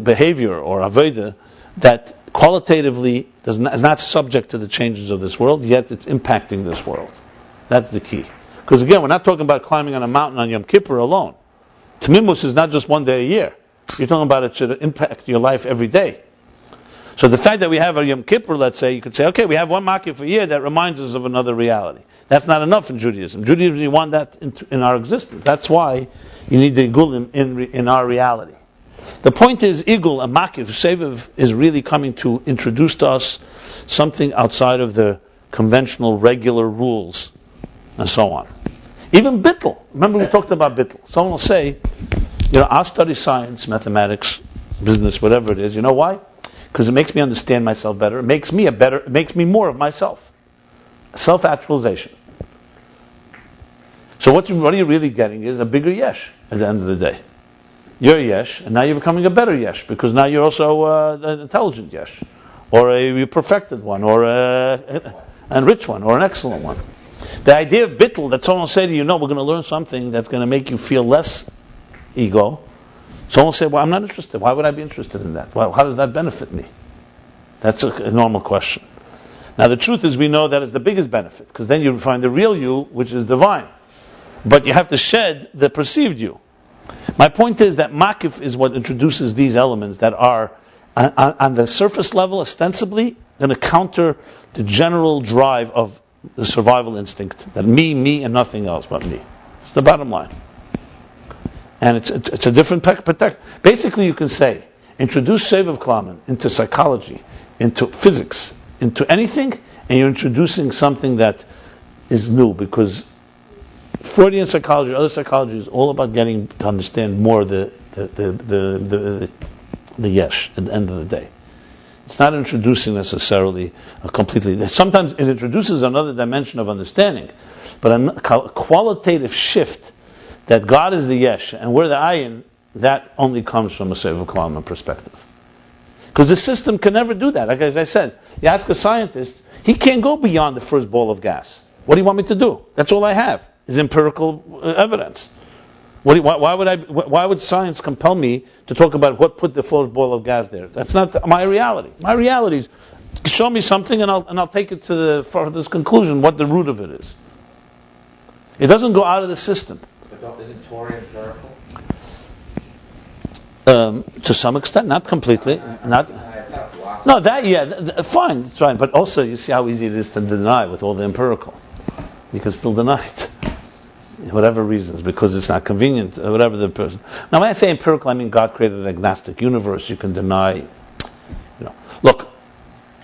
behavior or avodah that qualitatively is not subject to the changes of this world, yet it's impacting this world. That's the key. Because again, we're not talking about climbing on a mountain on Yom Kippur alone. Tamimus is not just one day a year. You're talking about it should impact your life every day. So the fact that we have a Yom Kippur, let's say, you could say, okay, we have one makif a year that reminds us of another reality. That's not enough in Judaism. Judaism, you want that in our existence. That's why you need the Iggulim in our reality. The point is, Iggul, a makif, seviv, is really coming to introduce to us something outside of the conventional, regular rules, and so on. Even bittul. Remember we talked about bittul. Someone will say, I'll study science, mathematics, business, whatever it is. You know why? Because it makes me understand myself better. It makes me more of myself. Self-actualization. So what are you really getting is a bigger yesh at the end of the day. You're a yesh, and now you're becoming a better yesh, because now you're also an intelligent yesh, or a perfected one, or an rich one, or an excellent one. The idea of bittul, that someone will say to you, we're going to learn something that's going to make you feel less ego. Someone will say, well, I'm not interested. Why would I be interested in that? Well, how does that benefit me? That's a normal question. Now the truth is, we know that is the biggest benefit, because then you find the real you, which is divine. But you have to shed the perceived you. My point is that makif is what introduces these elements that are, on the surface level, ostensibly, going to counter the general drive of the survival instinct, that me, and nothing else but me. It's the bottom line. And it's a different perspective. Basically, you can say, introduce Sevav Klamen into psychology, into physics, into anything, and you're introducing something that is new, because Freudian psychology, other psychology, is all about getting to understand more the yesh at the end of the day. It's not introducing necessarily a completely. Sometimes it introduces another dimension of understanding, but a qualitative shift that God is the yesh and we're the ayin, that only comes from a Sevav Klamen perspective. Because the system can never do that. Like as I said, you ask a scientist, he can't go beyond the first ball of gas. What do you want me to do? That's all I have, is empirical evidence. Why would science compel me to talk about what put the first ball of gas there? That's not my reality. My reality is, show me something and I'll take it to the farthest conclusion, what the root of it is. It doesn't go out of the system. But isn't Torah empirical? To some extent, not completely. Fine, it's fine. But also, you see how easy it is to deny with all the empirical. You can still deny it, whatever reasons, because it's not convenient, or whatever the person. Now, when I say empirical, I mean God created an agnostic universe. You can deny. Look,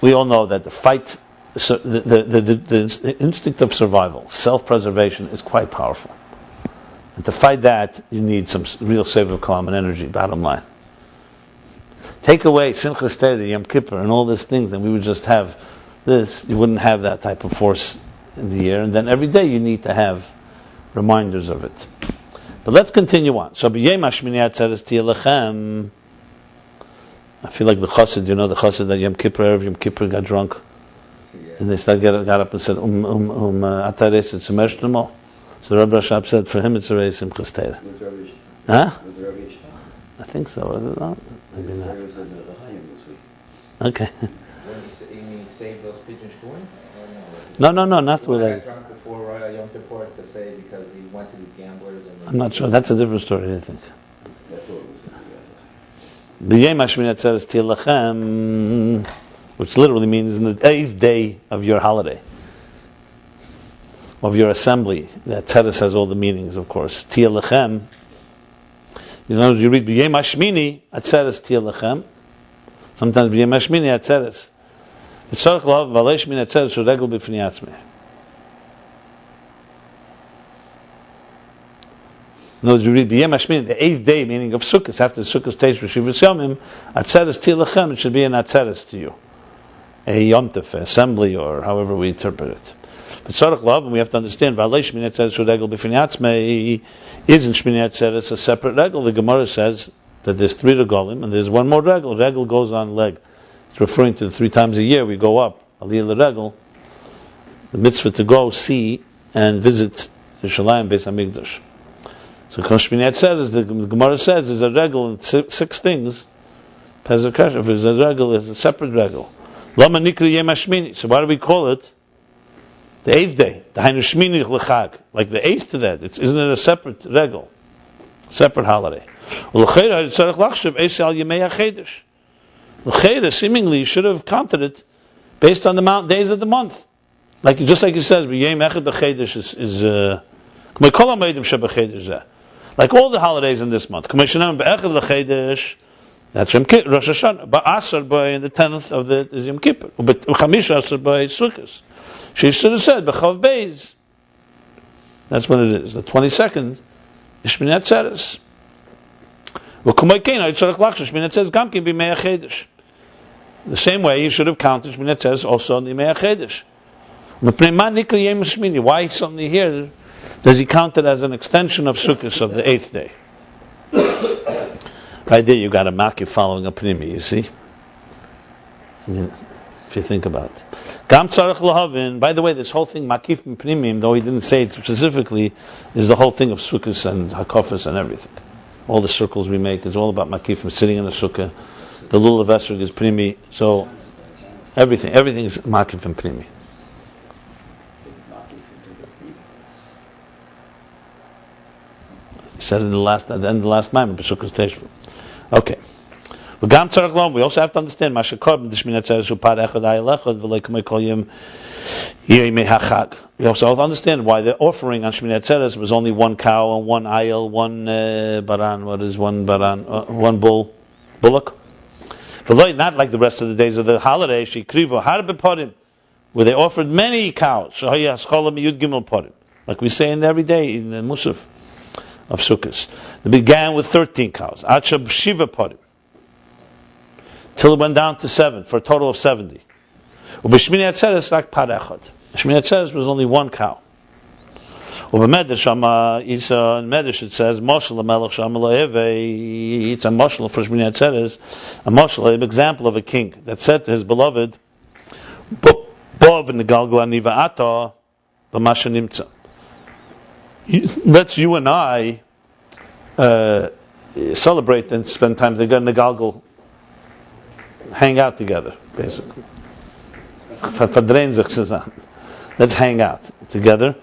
we all know that the fight, the instinct of survival, self-preservation, is quite powerful. And to fight that, you need some real Sevav Klamen energy, bottom line. Take away Simchas Torah, Yom Kippur, and all these things, and we would just have this. You wouldn't have that type of force in the year. And then every day you need to have reminders of it. But let's continue on. So, B'yei Mashmini Atzeret Tiyeh I feel like the chassid, the chassid that Yom Kippur got drunk. And they got up and said, Atares et Semer Shlemo. So Rabbi Rashab said for him it's a Reis Simchas Torah. Huh? I think so. Was it not? Maybe not. Okay. You mean save those pigeons going? No, not with related. Drunk before Yom Kippur to say because he went to these gamblers. And I'm not sure. That's a different story, I think. That's what it was. B'yem Hashmini Atzeres Tiyeh Lachem, which literally means in the 8th day of your holiday, of your assembly. The Atzeres has all the meanings, of course. Tiyeh Lachem. You know, you read B'yem Hashmini Atzeres Tiyeh Lachem. Sometimes B'yem Hashmini Atzeres. V'tzorach lav v'alei Shmini Atzeres shu regel b'fnei atzmei. No, you read B'yem Hashmini, the 8th day, meaning of Sukkot, after Sukkot takes Reshivas Yomim, Atzeres Tiyeh Lachem, it should be an Atzeres to you. A Yomtef, assembly, or however we interpret it. But Tzorach Lav, and we have to understand, V'alei Shmini Atzeres shu regel b'fnei atzmei, isn't Shmini Atzeres a separate regel? The Gemara says that there's 3 regalim, and there's one more regel. Regel goes on leg. It's referring to the 3 times a year we go up, Aliyah l'regel, the mitzvah to go see and visit Yerushalayim Beis Hamikdash. So Shmini Atzeres, the Gemara says, is a regel in 6 things. Pesach Kasher, if it's a regel, it's a separate regel. Lama Nikri Yem Hashmini. So why do we call it the 8th day? The Hainu Shmini L'chag. Like the 8th to that. Isn't it a separate regel? Separate holiday. L'cheira seemingly you should have counted it based on the days of the month. Like just like it says, like all the holidays in this month. That's Rosh Hashanah. Ba'asar by the 10th of the is Yom Kippur. B'chamish asar by Sukkos. She should have said B'chav Beis. That's what it is. The 22nd is Shmini Atzeres. The same way you should have counted Shmini Atzeres also on the Yemei HaChedesh. Why suddenly here does he count it as an extension of Sukkot of the 8th day? Right there you got a makif following a pnimi, you see? If you think about it. Gam tzarech lahavin. By the way, this whole thing, makif and pnimim, though he didn't say it specifically, is the whole thing of Sukkot and hakofas and everything. All the circles we make is all about makifim, sitting in a sukkah. The lulav esrog is primi. So everything is makif and primi. He said it at the end of the last moment, B'Sukkos Teshuvah. Okay. We also have to understand we also have to understand why the offering on Shmini Atzeres was only 1 cow and 1 ayil, 1 baran. What is 1 baran? 1 bullock. Not like the rest of the days of the holiday, where they offered many cows. Like we say in every day in the Musaf of Sukkot. They began with 13 cows. Achab Shiva Parim. Till it went down to 7, for a total of 70. Shmini Atzeres like parechad. Shmini Atzeres was only 1 cow. Medrash Shama Isa in Medrash it says Moshel Melech Shama Lo'eve. It's a moshel for Shmini Atzeres, a moshel, an example of a king that said to his beloved, Bov in the Galgal Aniva Ata B'Masha Nimtza. Let's you and I celebrate and spend time together in the Galgal. Hang out together, basically. Let's hang out together.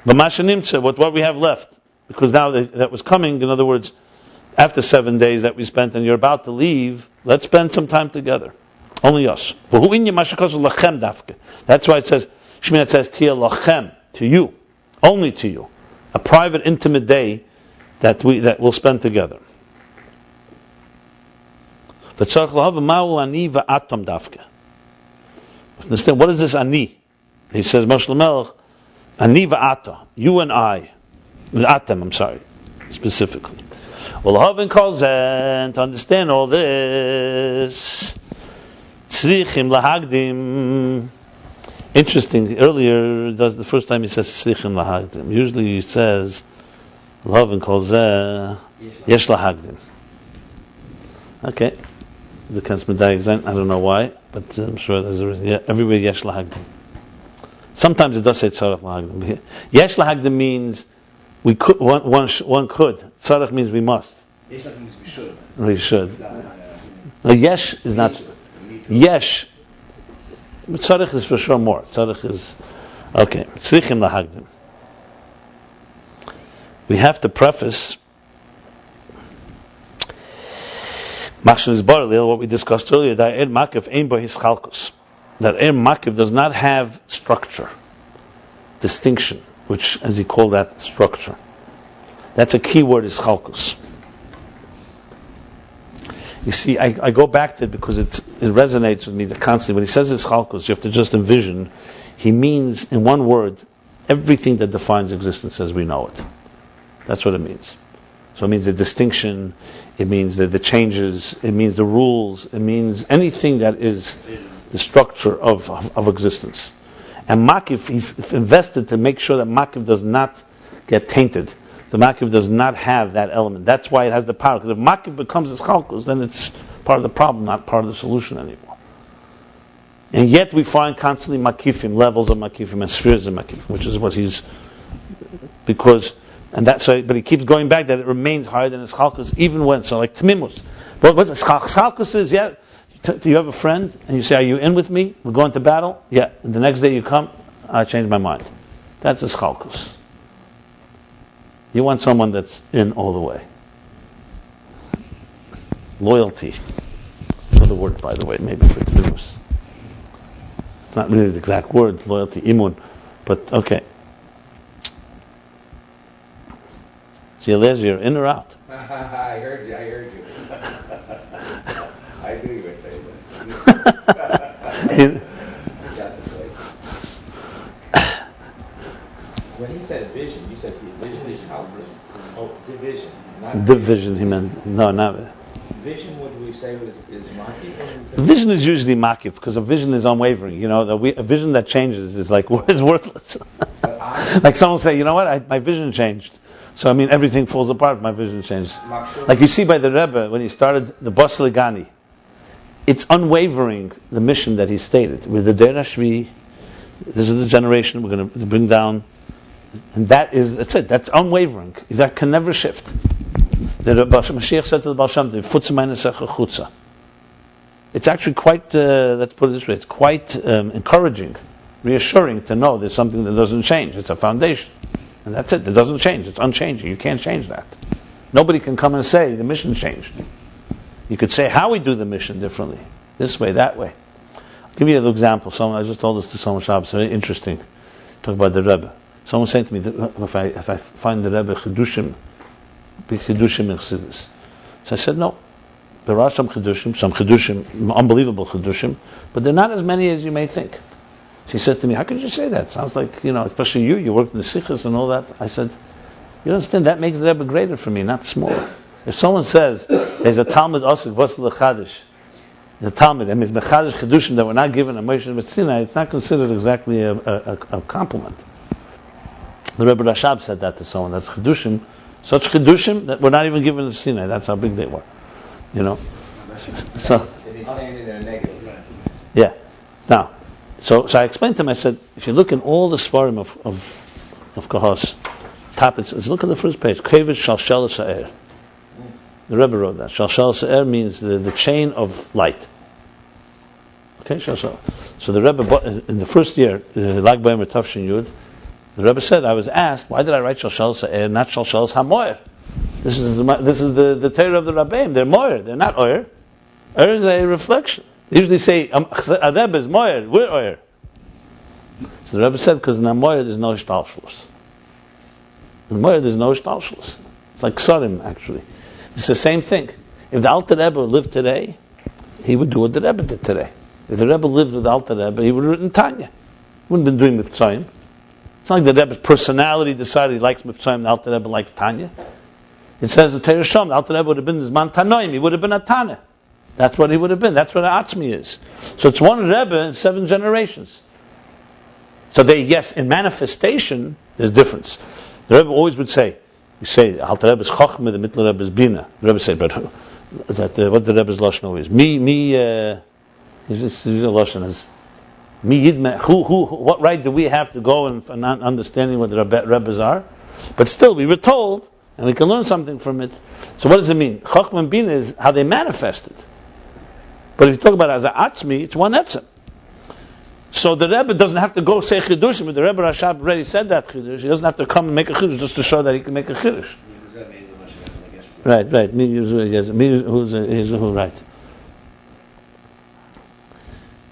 What we have left, because now that was coming, in other words, after 7 days that we spent and you're about to leave, let's spend some time together. Only us. That's why it says, Shmini says, Tiyeh Lachem, to you, only to you. A private, intimate day that we'll spend together. Understand, what is this ani? He says, Moshe Melech, ani va'ata, you and I, atem, I'm sorry, specifically. Well, Havin calls and to understand all this, tzrichim lahagdim. Interesting, earlier, that's the first time he says tzrichim lahagdim. Usually he says, Havin calls yesh lahagdim. Okay. I don't know why, but I'm sure there's a reason. Yeah, everywhere yesh lahagdim. Sometimes it does say tzarech lahagdim. Yesh lahagdim means we could. One could. Tzarech means we must. Yesh lahagdim means we should. We should. No, yesh is not. Yesh. Tzarech is for sure more. Tzarech is okay. Tzrichim lahagdim. We have to preface what we discussed earlier, that Er Makif ein bo hischalkus. That Er Makif does not have structure, distinction, which, as he called that, structure. That's a key word, hischalkus. You see, I go back to it because it resonates with me constantly. When he says hischalkus, you have to just envision, he means, in one word, everything that defines existence as we know it. That's what it means. So it means the distinction, it means the changes, it means the rules, it means anything that is the structure of existence. And Makif, he's invested to make sure that Makif does not get tainted. The Makif does not have that element. That's why it has the power. Because if Makif becomes its chalkus, then it's part of the problem, not part of the solution anymore. And yet we find constantly Makifim, levels of Makifim, and spheres of Makifim, which is what he's... Because... And that's so, but he keeps going back that it remains higher than his chalkus even when, so like tmimus. But what chalkus is, yeah, do you have a friend and you say, are you in with me? We're going to battle? Yeah. And the next day you come, I changed my mind. That's his chalkus. You want someone that's in all the way. Loyalty. Another word, by the way, maybe for tmimus. It's not really the exact word, loyalty, imun, but okay. So you're in or out? I heard you. I knew you would say that. When he said vision, you said vision is helpless. Oh, division. Not division, he meant. No, not vision, would we say is makif? Vision is usually makif, because a vision is unwavering. You know, a vision that changes is worthless. Like someone will say, you know what, my vision changed. So I mean, everything falls apart. My vision changed. Like you see by the Rebbe when he started the Bas Legani, it's unwavering the mission that he stated. With the Der Hashvi, this is the generation we're going to bring down, and that's it. That's unwavering. That can never shift. The Mashiach said to the Baal Shem Tov, "Futza meinesecha chutza." It's actually quite. Let's put it this way: it's quite encouraging, reassuring to know there's something that doesn't change. It's a foundation. And that's it. It doesn't change. It's unchanging. You can't change that. Nobody can come and say the mission changed. You could say how we do the mission differently. This way, that way. I'll give you an example. I just told this to someone Shabbos. It's very interesting. Talk about the Rebbe. Someone saying to me, if I find the Rebbe Chidushim, be Chidushim in Chassidus. So I said, no. There are some Chidushim, unbelievable Chidushim, but they're not as many as you may think. She said to me, how could you say that? Sounds like, especially you worked in the Sikhs and all that. I said, you understand, that makes the Rebbe greater for me, not smaller. If someone says, there's a Talmud Osik, Vosel Chadish, the Talmud, and it's Mechadish Chidushim that were not given a Moshe Sinai, it's not considered exactly a compliment. The Rebbe Rashab said that to someone, that's Chidushim, such Chidushim that were not even given to Sinai, that's how big they were. So, and he's saying it in a negative. Yeah. Now, So I explained to him, I said, if you look in all the Sfarim of Kahos, look at the first page, Kevish Shalshel Sa'er. The Rebbe wrote that. Shalshel Sa'er means the chain of light. Okay, Shalshel. So the Rebbe, in the first year, Lag B'Omer Tafshin Yud, the Rebbe said, I was asked, why did I write Shalshel Sa'er, not Shalshel HaMoyer? This is the Torah of the Rabbeim. They're Moyer, they're not Oyer. Oyer is a reflection. They usually say, a Rebbe is Moyer, we're Oyer. So the Rebbe said, because in a Moyer there's no Shtalshlus. In Moyer there's no Shtalshlus. It's like Ksarim, actually. It's the same thing. If the Alter Rebbe lived today, he would do what the Rebbe did today. If the Rebbe lived with the Alter Rebbe, he would have written Tanya. He wouldn't have been doing Mivtzayim. It's not like the Rebbe's personality decided he likes Mivtzayim, the Alter Rebbe likes Tanya. It says the Torah Shom, the Alter Rebbe would have been Zman Tanoim, he would have been a Tana. That's what he would have been. That's what Atzmi is. So it's one Rebbe in 7 generations. So yes, in manifestation, there's difference. The Rebbe always would say, you say, Alter Rebbe is Chochmah, the Mittler Rebbe is Bina. The Rebbe said, but what the Rebbe's Lashon is. His Lashon is, What right do we have to go and for not understanding what the Rebbes are? But still, we were told, and we can learn something from it. So what does it mean? Chochmah and Bina is how they manifest it. But if you talk about it as an atzmi, it's one etzem. So the Rebbe doesn't have to go say chidushim, but the Rebbe Rashab already said that chidush. He doesn't have to come and make a chidush just to show that he can make a chidush. Right. Right.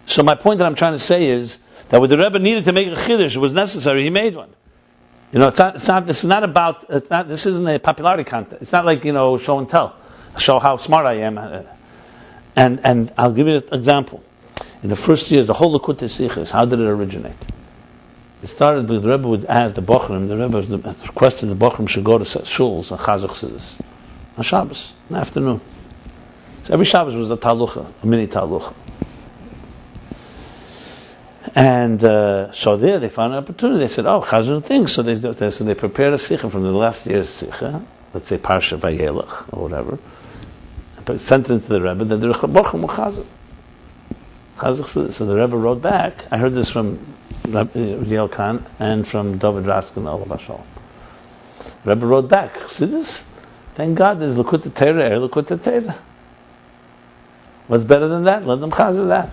So my point that I'm trying to say is that when the Rebbe needed to make a chidush, it was necessary. He made one. This isn't a popularity contest. It's not like, show and tell. Show how smart I am. And I'll give you an example. In the first years, the whole Likutei Sichos, how did it originate? It started with the Rebbe would ask the Bochrim, the Rebbe requested the Bochrim should go to shuls and chazuk on Shabbos, in the afternoon. So every Shabbos was a talucha, a mini talucha. And so there they found an opportunity. They said, chazuk things. So they prepared a sikha from the last year's sikha, let's say Parsha Vayelach or whatever, and sent it into the Rebbe that the Bochrim were chazuk. So the Rebbe wrote back. I heard this from Riel Khan and from David Raskin, Allah Bashal. The Rebbe wrote back. See this? Thank God there's Likutei Torah, Likutei Torah. What's better than that? Let them chazir that.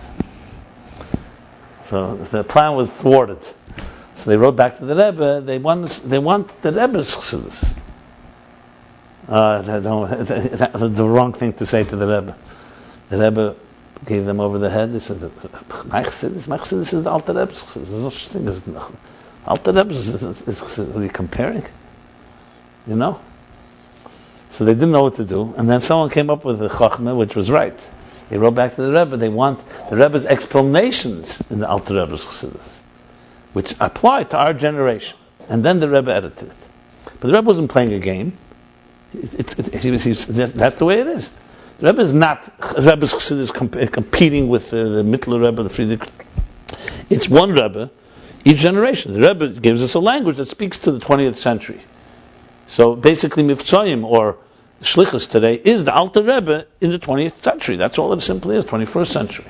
So the plan was thwarted. So they wrote back to the Rebbe. They want the Rebbe's chassidus. That was the wrong thing to say to the Rebbe. The Rebbe gave them over the head. They said, my chassidus is the Alter Rebbe's chassidus. There's no such thing as Alter Rebbe's is chassidus. What are you comparing? So they didn't know what to do. And then someone came up with the Chochmah, which was right. They wrote back to the Rebbe. They want the Rebbe's explanations in the Alter Rebbe's chassidus, which apply to our generation. And then the Rebbe edited it. But the Rebbe wasn't playing a game. That's the way it is. The Rebbe is not Rebbe's chassidus competing with the Mittler Rebbe, the Friedrich. It's one Rebbe, each generation. The Rebbe gives us a language that speaks to the 20th century. So basically, Mivtzoyim or Shlichus today is the Alter Rebbe in the 20th century. That's all it simply is, 21st century.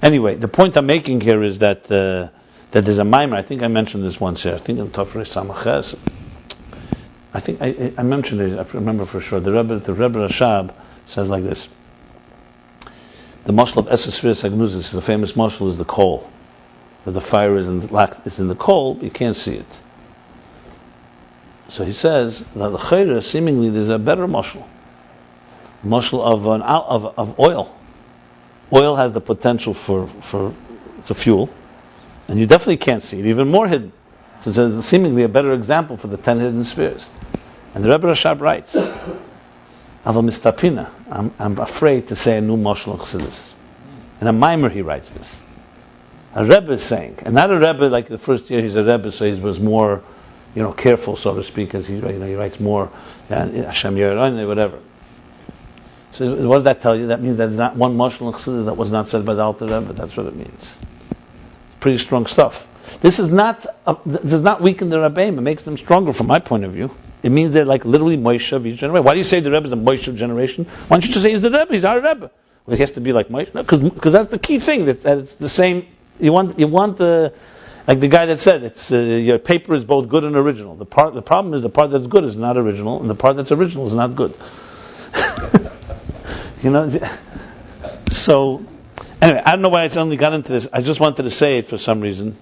Anyway, the point I'm making here is that there's a mimer. I think I mentioned this once here. I think in Tafrei Samaches. I think I mentioned it. I remember for sure. The Rebbe Rashab says like this: the mashal of Sefirot Agnuzis, the famous mashal, is the coal. That the fire is in the coal, you can't see it. So he says that the chayra, seemingly there's a better mashal of oil. Oil has the potential for it's a fuel, and you definitely can't see it, even more hidden. So it's seemingly a better example for the 10 hidden spheres. And the Rebbe Rashab writes, Ava mistapina, I'm afraid to say a new mashal chassidus. In a mimer he writes this. A Rebbe is saying, and not a Rebbe like the first year he's a Rebbe, so he was more, careful, so to speak, as he writes more Hashem Yerayne, whatever. So what does that tell you? That means there's not one mashal chassidus that was not said by the Alter Rebbe. That's what it means. It's pretty strong stuff. This does not weaken the Rabbeim. It makes them stronger from my point of view. It means they're like literally Moshe of each generation. Why do you say the Rebbe is a Moshe generation? Why don't you just say he's the Rebbe? He's our Rebbe. Well, he has to be like Moshe. No, because that's the key thing. That it's the same. You want the like the guy that said it's your paper is both good and original. The problem is the part that's good is not original, and the part that's original is not good. So anyway, I don't know why I suddenly got into this. I just wanted to say it for some reason.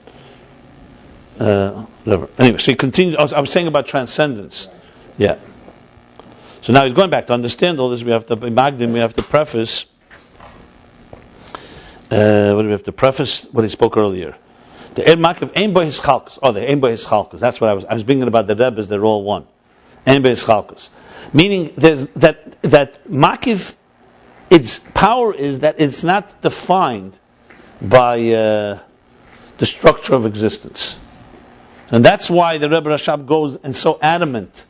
Whatever. Anyway, so he continued. I was saying about transcendence. Yeah. So now he's going back to understand all this. We have to Magdim. We have to preface. What do we have to preface? What he spoke earlier. The Ayin Beis Chalkus. The Ayin Beis Chalkus. That's what I was thinking about. The Rebbes. They're all one. Ayin Beis Chalkus. Meaning, there's that Makiv. Its power is that it's not defined by the structure of existence. And that's why the Rebbe Rashab goes and so adamant.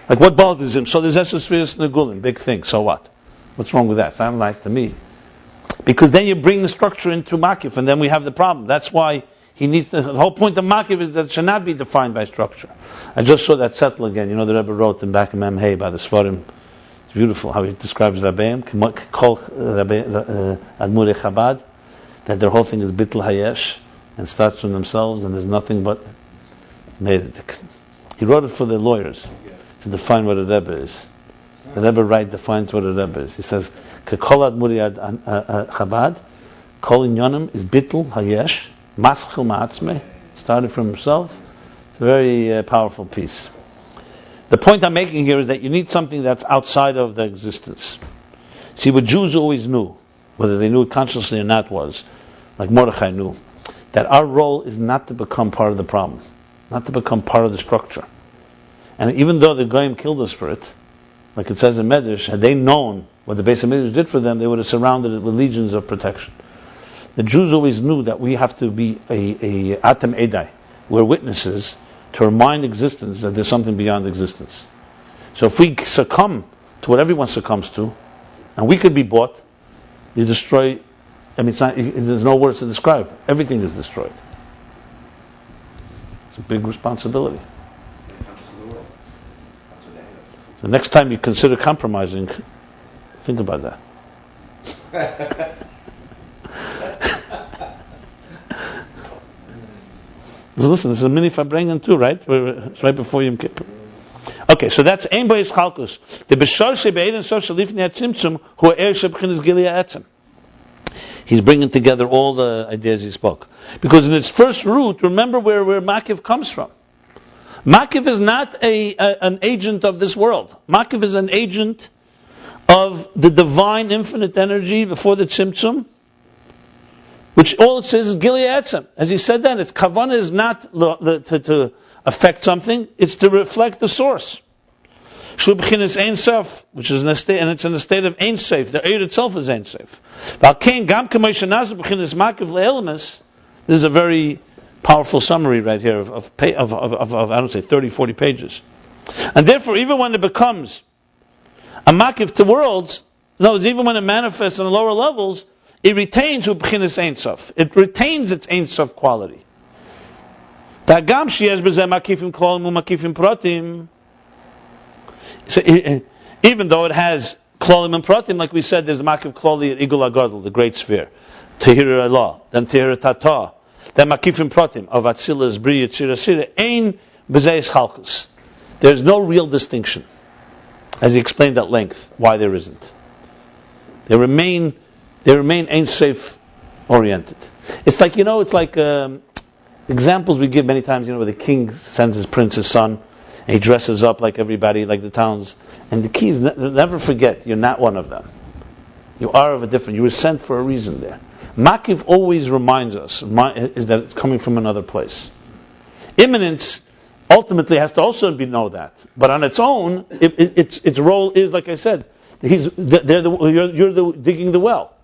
Like, what bothers him? So there's Sefirot and Iggulim, big thing. So what? What's wrong with that? Sounds nice to me. Because then you bring the structure into Makif, and then we have the problem. That's why he needs the whole point of Makif is that it should not be defined by structure. I just saw that settle again. The Rebbe wrote in back in Mem Hey by the Sfarim. It's beautiful how he describes Rabbeim, Kol Admurei Chabad, that their whole thing is Bittul Hayesh. and starts from themselves, and there's nothing but made. He wrote it for the lawyers to define what a Rebbe is. The Rebbe defines what a Rebbe is. He says, "Kekolad muriad Chabad, kol inyonim is bittul hayesh maschil ma'atzmei." Started from himself. It's a very powerful piece. The point I'm making here is that you need something that's outside of the existence. See, what Jews always knew, whether they knew it consciously or not, was, like Mordechai knew, that our role is not to become part of the problem, not to become part of the structure. And even though the Goyim killed us for it, like it says in Medrash, had they known what the Beis HaMikdash did for them, they would have surrounded it with legions of protection. The Jews always knew that we have to be a atem edai, we're witnesses to remind existence that there's something beyond existence. So if we succumb to what everyone succumbs to, and we could be bought, you destroy. I mean, there's no words to describe. Everything is destroyed. It's a big responsibility. So next time you consider compromising, think about that. Listen, this is a mini Farbrengen too, right? It's right before Yom Kippur. Okay, so that's Ayin Beis Chalkus. The B'shor Shebe'ed and Sof Shalifnei Atzimtzum who are Er Shebchinas Gilui Ha'etzem. He's bringing together all the ideas he spoke. Because in its first root, remember where Makiv comes from. Makiv is not an agent of this world. Makiv is an agent of the divine infinite energy before the Tzimtzum, which all it says is Gilui Ha'etzem. As he said then, its kavanah is not to affect something, it's to reflect the source. Shu b'chinas Ein Sof, which is in a state, and it's in a state of Ein Sof. The Eir itself is Ein Sof. V'alkein gam k'may shenazu b'chinas Makiv le'elamis. This is a very powerful summary right here of I don't say 30, 40 pages. And therefore, even when it becomes a Makiv to worlds, no, even when it manifests on the lower levels, it retains b'chinas Ein Sof. It retains its Ein Sof quality. Ta'gam sheyesh b'zeh makifim klolim u'makifim pratim. So, even though it has klolim and pratim, like we said, there's a makiv kloli at Igul HaGadol, the great sphere. Tehir Allah, then Tehir Tata, then makifim pratim of Atzilas, Bria, Tzira, Sira, ein b'zeis chalkus. There's no real distinction, as he explained at length, why there isn't. They remain Ein Sof oriented. It's like, examples we give many times, where the king sends his prince, his son, and he dresses up like everybody, like the towns. And the key is never forget, you're not one of them. You are of a different, you were sent for a reason there. Makiv always reminds us is that it's coming from another place. Immanence ultimately has to also know that. But on its own, its role is, like I said, you're digging the well.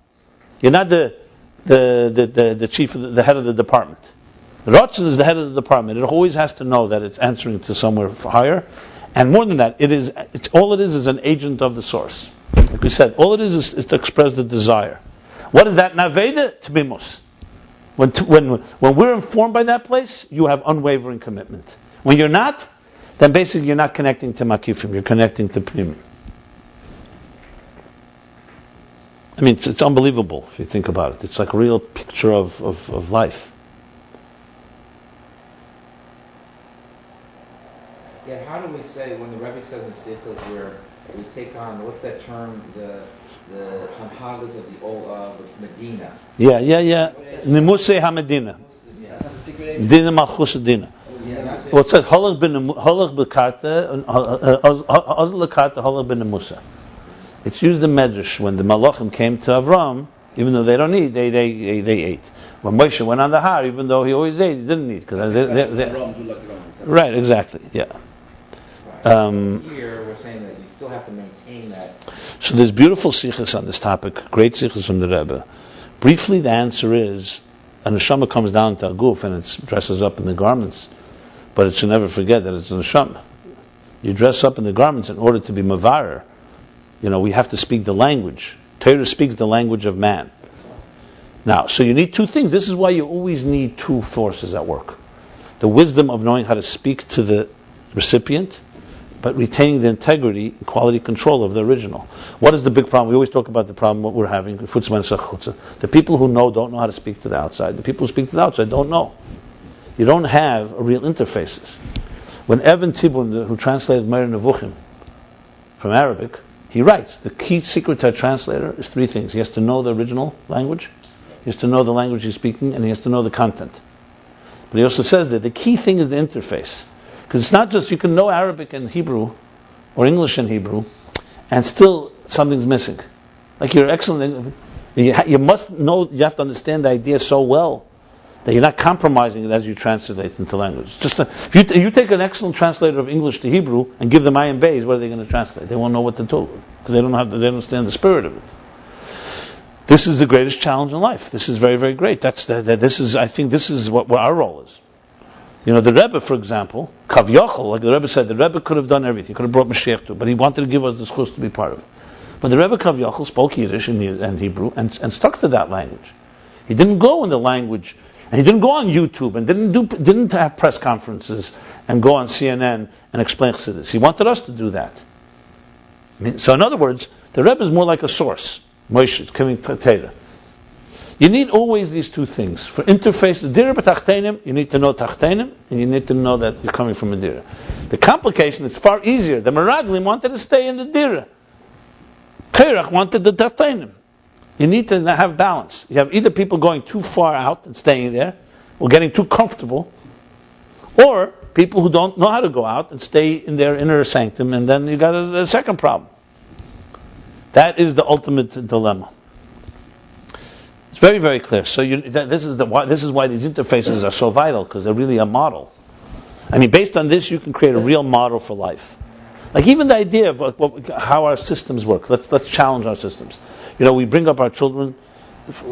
You're not the chief, the head of the department. Ratzon is the head of the department. It always has to know that it's answering to somewhere higher, and more than that, it's all it is an agent of the source. Like we said, all it is to express the desire. What is that? Naveda tmimus. When we're informed by that place, you have unwavering commitment. When you're not, then basically you're not connecting to makifim. You're connecting to pnimim. I mean, it's unbelievable if you think about it. It's like a real picture of life. Yeah, how do we say, when the Rabbi says in Sefirot where we take on, what's that term, the Hamhagas of the old Medina? Yeah. Nimusei HaMedina. Dina Malchus Dina. Well, it says, Holach b'karta, Ozl l'karta, Holach b'nemusa. It's used in Medrash. When the Malachim came to Avram, even though they don't eat, they ate. When Moshe went on the har, even though he always ate, he didn't eat. Right, exactly, yeah. Here we're saying that you still have to maintain that. So there's beautiful sichos on this topic, great sichos from the Rebbe. Briefly, the answer is, a neshama comes down to a guf and it dresses up in the garments, but it should never forget that it's a neshama. You dress up in the garments in order to be mavarer. We have to speak the language. Torah speaks the language of man. Now, so you need two things. This is why you always need two forces at work. The wisdom of knowing how to speak to the recipient, but retaining the integrity and quality control of the original. What is the big problem? We always talk about the problem what we're having. The people who know don't know how to speak to the outside. The people who speak to the outside don't know. You don't have a real interfaces. When Evan Tibun, who translated Meir Nevuchim from Arabic, he writes, the key secret to a translator is three things. He has to know the original language, he has to know the language he's speaking, and he has to know the content. But he also says that the key thing is the interface. Because it's not just you can know Arabic and Hebrew, or English and Hebrew, and still something's missing. Like you're excellent, you must know, you have to understand the idea so well that you're not compromising it as you translate into language. If you take an excellent translator of English to Hebrew and give them Ayin Beis, what are they going to translate? They won't know what to do because they don't understand the spirit of it. This is the greatest challenge in life. This is very, very great. I think this is what our role is. You know, the Rebbe, for example, Kavyachol, like the Rebbe said, the Rebbe could have done everything. He could have brought Mashiach to it, but he wanted to give us Discourse to be part of it. But the Rebbe Kavyachol spoke Yiddish and Hebrew and stuck to that language. He didn't go in the language. And he didn't go on YouTube and didn't have press conferences and go on CNN and explain Chassidus. He wanted us to do that. So in other words, the Rebbe is more like a source. Moshe is coming to Torah. You need always these two things. For interface, the Dira b'tachtenim, you need to know tachtenim, and you need to know that you're coming from a Dira. The complication is far easier. The Meraglim wanted to stay in the Dira. Kairach wanted the tachtenim. You need to have balance. You have either people going too far out and staying there, or getting too comfortable, or people who don't know how to go out and stay in their inner sanctum, and then you got a second problem. That is the ultimate dilemma. It's very, very clear. So this is why these interfaces are so vital, because they're really a model. I mean, based on this, you can create a real model for life. Like even the idea of how our systems work. Let's challenge our systems. You know, we bring up our children,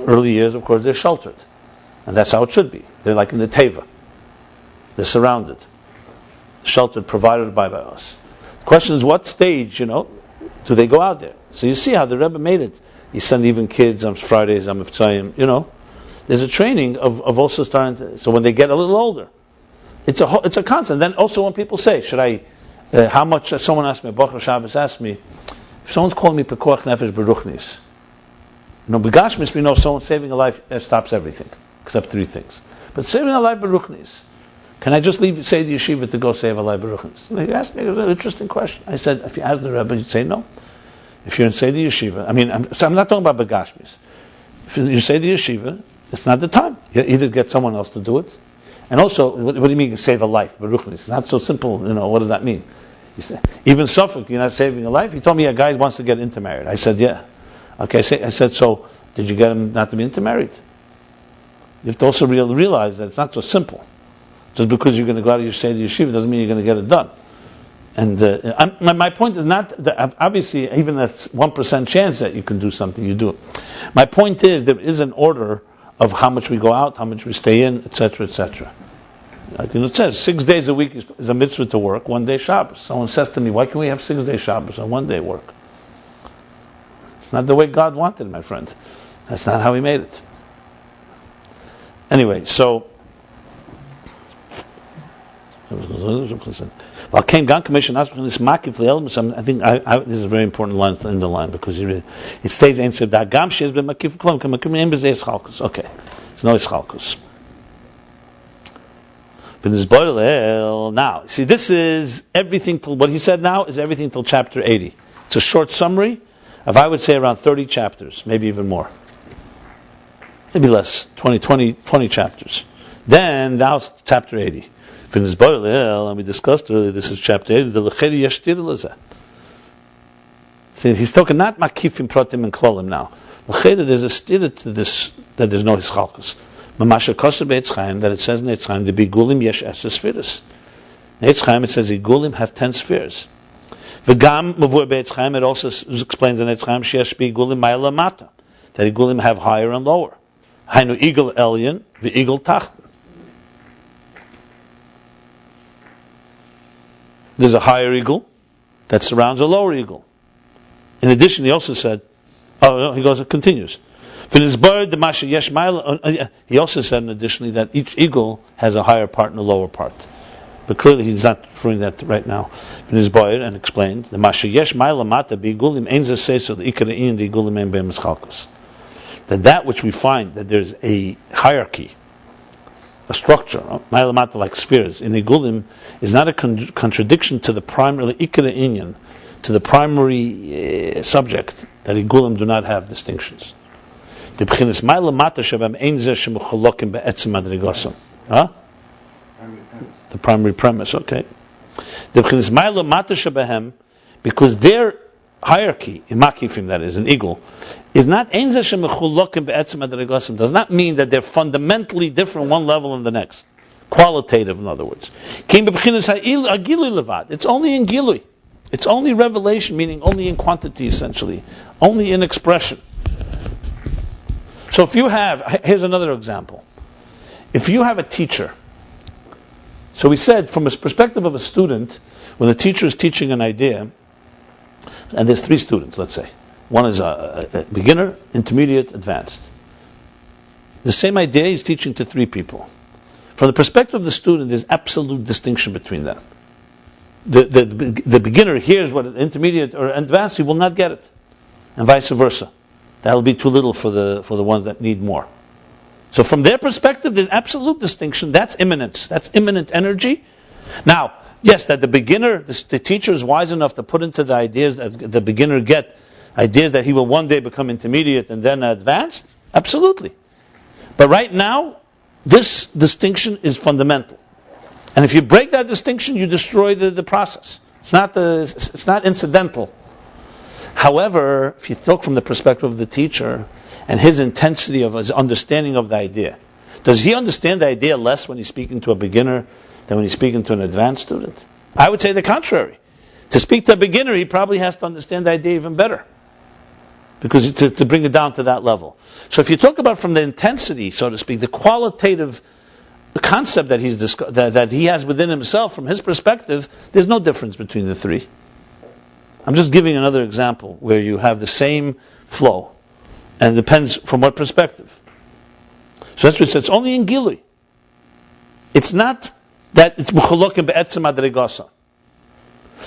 early years, of course, they're sheltered. And that's how it should be. They're like in the teva. They're surrounded. Sheltered, provided by us. The question is, what stage, do they go out there? So you see how the Rebbe made it. You send even kids on Fridays, on Miftzayim, There's a training of also starting to, so when they get a little older, it's a constant. Then also when people say, how much, someone asked me, Baruch Shabbos asked me, if someone's calling me Pekuach Nefesh Beruchnis, Begashmis, we know someone saving a life stops everything, except three things. But saving a life Beruchnis, can I just say the yeshiva to go save a life Beruchnis? He asked me, it was an interesting question. I said, if you ask the Rebbe, you'd say no. If you're in say the yeshiva, I'm not talking about Begashmis. If you say the yeshiva, it's not the time. You either get someone else to do it, and also, what do you mean save a life? Beruchnis. It's not so simple, what does that mean? You say, even Suffolk, you're not saving a life? He told me a guy wants to get intermarried. I said, yeah. Okay, I said, so did you get him not to be intermarried? You have to also realize that it's not so simple. Just because you're going to go out and say the yeshiva doesn't mean you're going to get it done. And my point is not that obviously even a 1% chance that you can do something, you do it. My point is there is an order of how much we go out, how much we stay in, etc., etc. Like it says, 6 days a week is a mitzvah to work, 1 day Shabbos. Someone says to me, why can we have 6 days Shabbos and 1 day work? It's not the way God wanted, my friend. That's not how He made it. Anyway, so I think this is a very important line in the line because it stays answered that gam she's been makif klam kam makif bez eschalkus. Okay, it's no eschalkus. Now, see, this is everything till what he said. Now is everything till chapter 80. It's a short summary of, I would say, around 30 chapters, maybe even more, maybe less, 20 chapters. Then now it's chapter 80. And we discussed earlier, this is chapter 80, the Lecheri Yashtir Lezeh. See, he's talking not Makifim Protim and Klolim now. Lecheri, there's a stira to this, that there's no Hischalkus. Mamasha Koser Be'etz Chaim, that it says in Eitz Chaim, the Iggulim Yesh Eser Sefirot. In Eitz Chaim it says Iggulim have 10 spheres. V'gam Mavur Be'etz Chaim, it also explains in Eitz Chaim, Shesh Iggulim Ma'ala Mata, that Iggulim have higher and lower. Hainu Igul Elyon, V'Igul Tachten. There's a higher eagle that surrounds a lower eagle. In addition, he also said, it continues. He also said, additionally, that each eagle has a higher part and a lower part. But clearly he's not referring that right now. In his boyer and explained the Mashiyesh Ma'ila Mata Iggulim Ein Zeseso the Ikar Ein the Iggulim Ein Be'em Chalkos. That which we find that there's a hierarchy, a structure, Ma'ila Mata like spheres in Iggulim is not a contradiction to the primary Ikar Ein, to the primary subject that Iggulim do not have distinctions. The B'chinas Ma'ila Mata Shabam Ein Zeh Shemuchalokim Be'etzem Madrigosam. Huh? The primary premise, okay. The B'chinas Ma'ila Mata Shabahem, because their hierarchy, in Makifim that is, in Igul, is not Ein Zeh Shemuchalokim Be'etzem Madrigosam, does not mean that they're fundamentally different one level than the next. Qualitative, in other words. Kim B'chinas Ha'gilui Levad, it's only in Gilui. It's only revelation, meaning only in quantity, essentially. Only in expression. So if you have, here's another example. If you have a teacher, so we said from a perspective of a student, when the teacher is teaching an idea, and there's 3 students, let's say. One is a beginner, intermediate, advanced. The same idea he's teaching to 3 people. From the perspective of the student, there's absolute distinction between them. The beginner hears what an intermediate or advanced, he will not get it. And vice versa. That'll be too little for the ones that need more. So from their perspective, there's absolute distinction. That's immanence. That's immanent energy. Now, yes, that the beginner, the teacher is wise enough to put into the ideas that the beginner get ideas that he will one day become intermediate and then advanced. Absolutely. But right now, this distinction is fundamental. And if you break that distinction, you destroy the process. It's not incidental. However, if you talk from the perspective of the teacher and his intensity of his understanding of the idea, does he understand the idea less when he's speaking to a beginner than when he's speaking to an advanced student? I would say the contrary. To speak to a beginner, he probably has to understand the idea even better, because to bring it down to that level. So if you talk about from the intensity, so to speak, the qualitative concept that that he has within himself, from his perspective, there's no difference between the 3. I'm just giving another example where you have the same flow, and it depends from what perspective. So that's what it says. It's only in Gilui. It's not that it's Mecholokim Be'etzem Adregasa.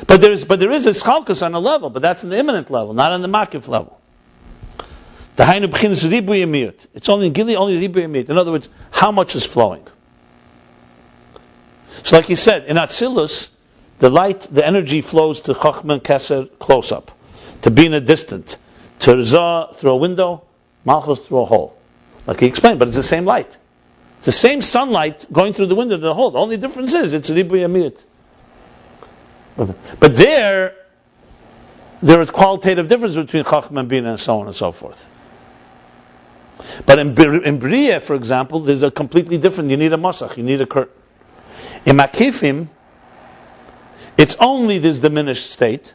But there is a Schalkus on a level, but that's in the immanent level, not on the Makif level. It's only in Gilui, only Ribu Yemiyot. In other words, how much is flowing? So like he said, in Atzilus, the light, the energy flows to Chochmah and Keser close up, to Bina distant, to Rizah through a window, Malchus through a hole. Like he explained, but it's the same light. It's the same sunlight going through the window to the hole. The only difference is it's Ribu Yamiyat. But there is qualitative difference between Chochmah and Bina and so on and so forth. But in Bria, for example, there's a completely different, you need a Masach, you need a curtain. In Makifim, it's only this diminished state.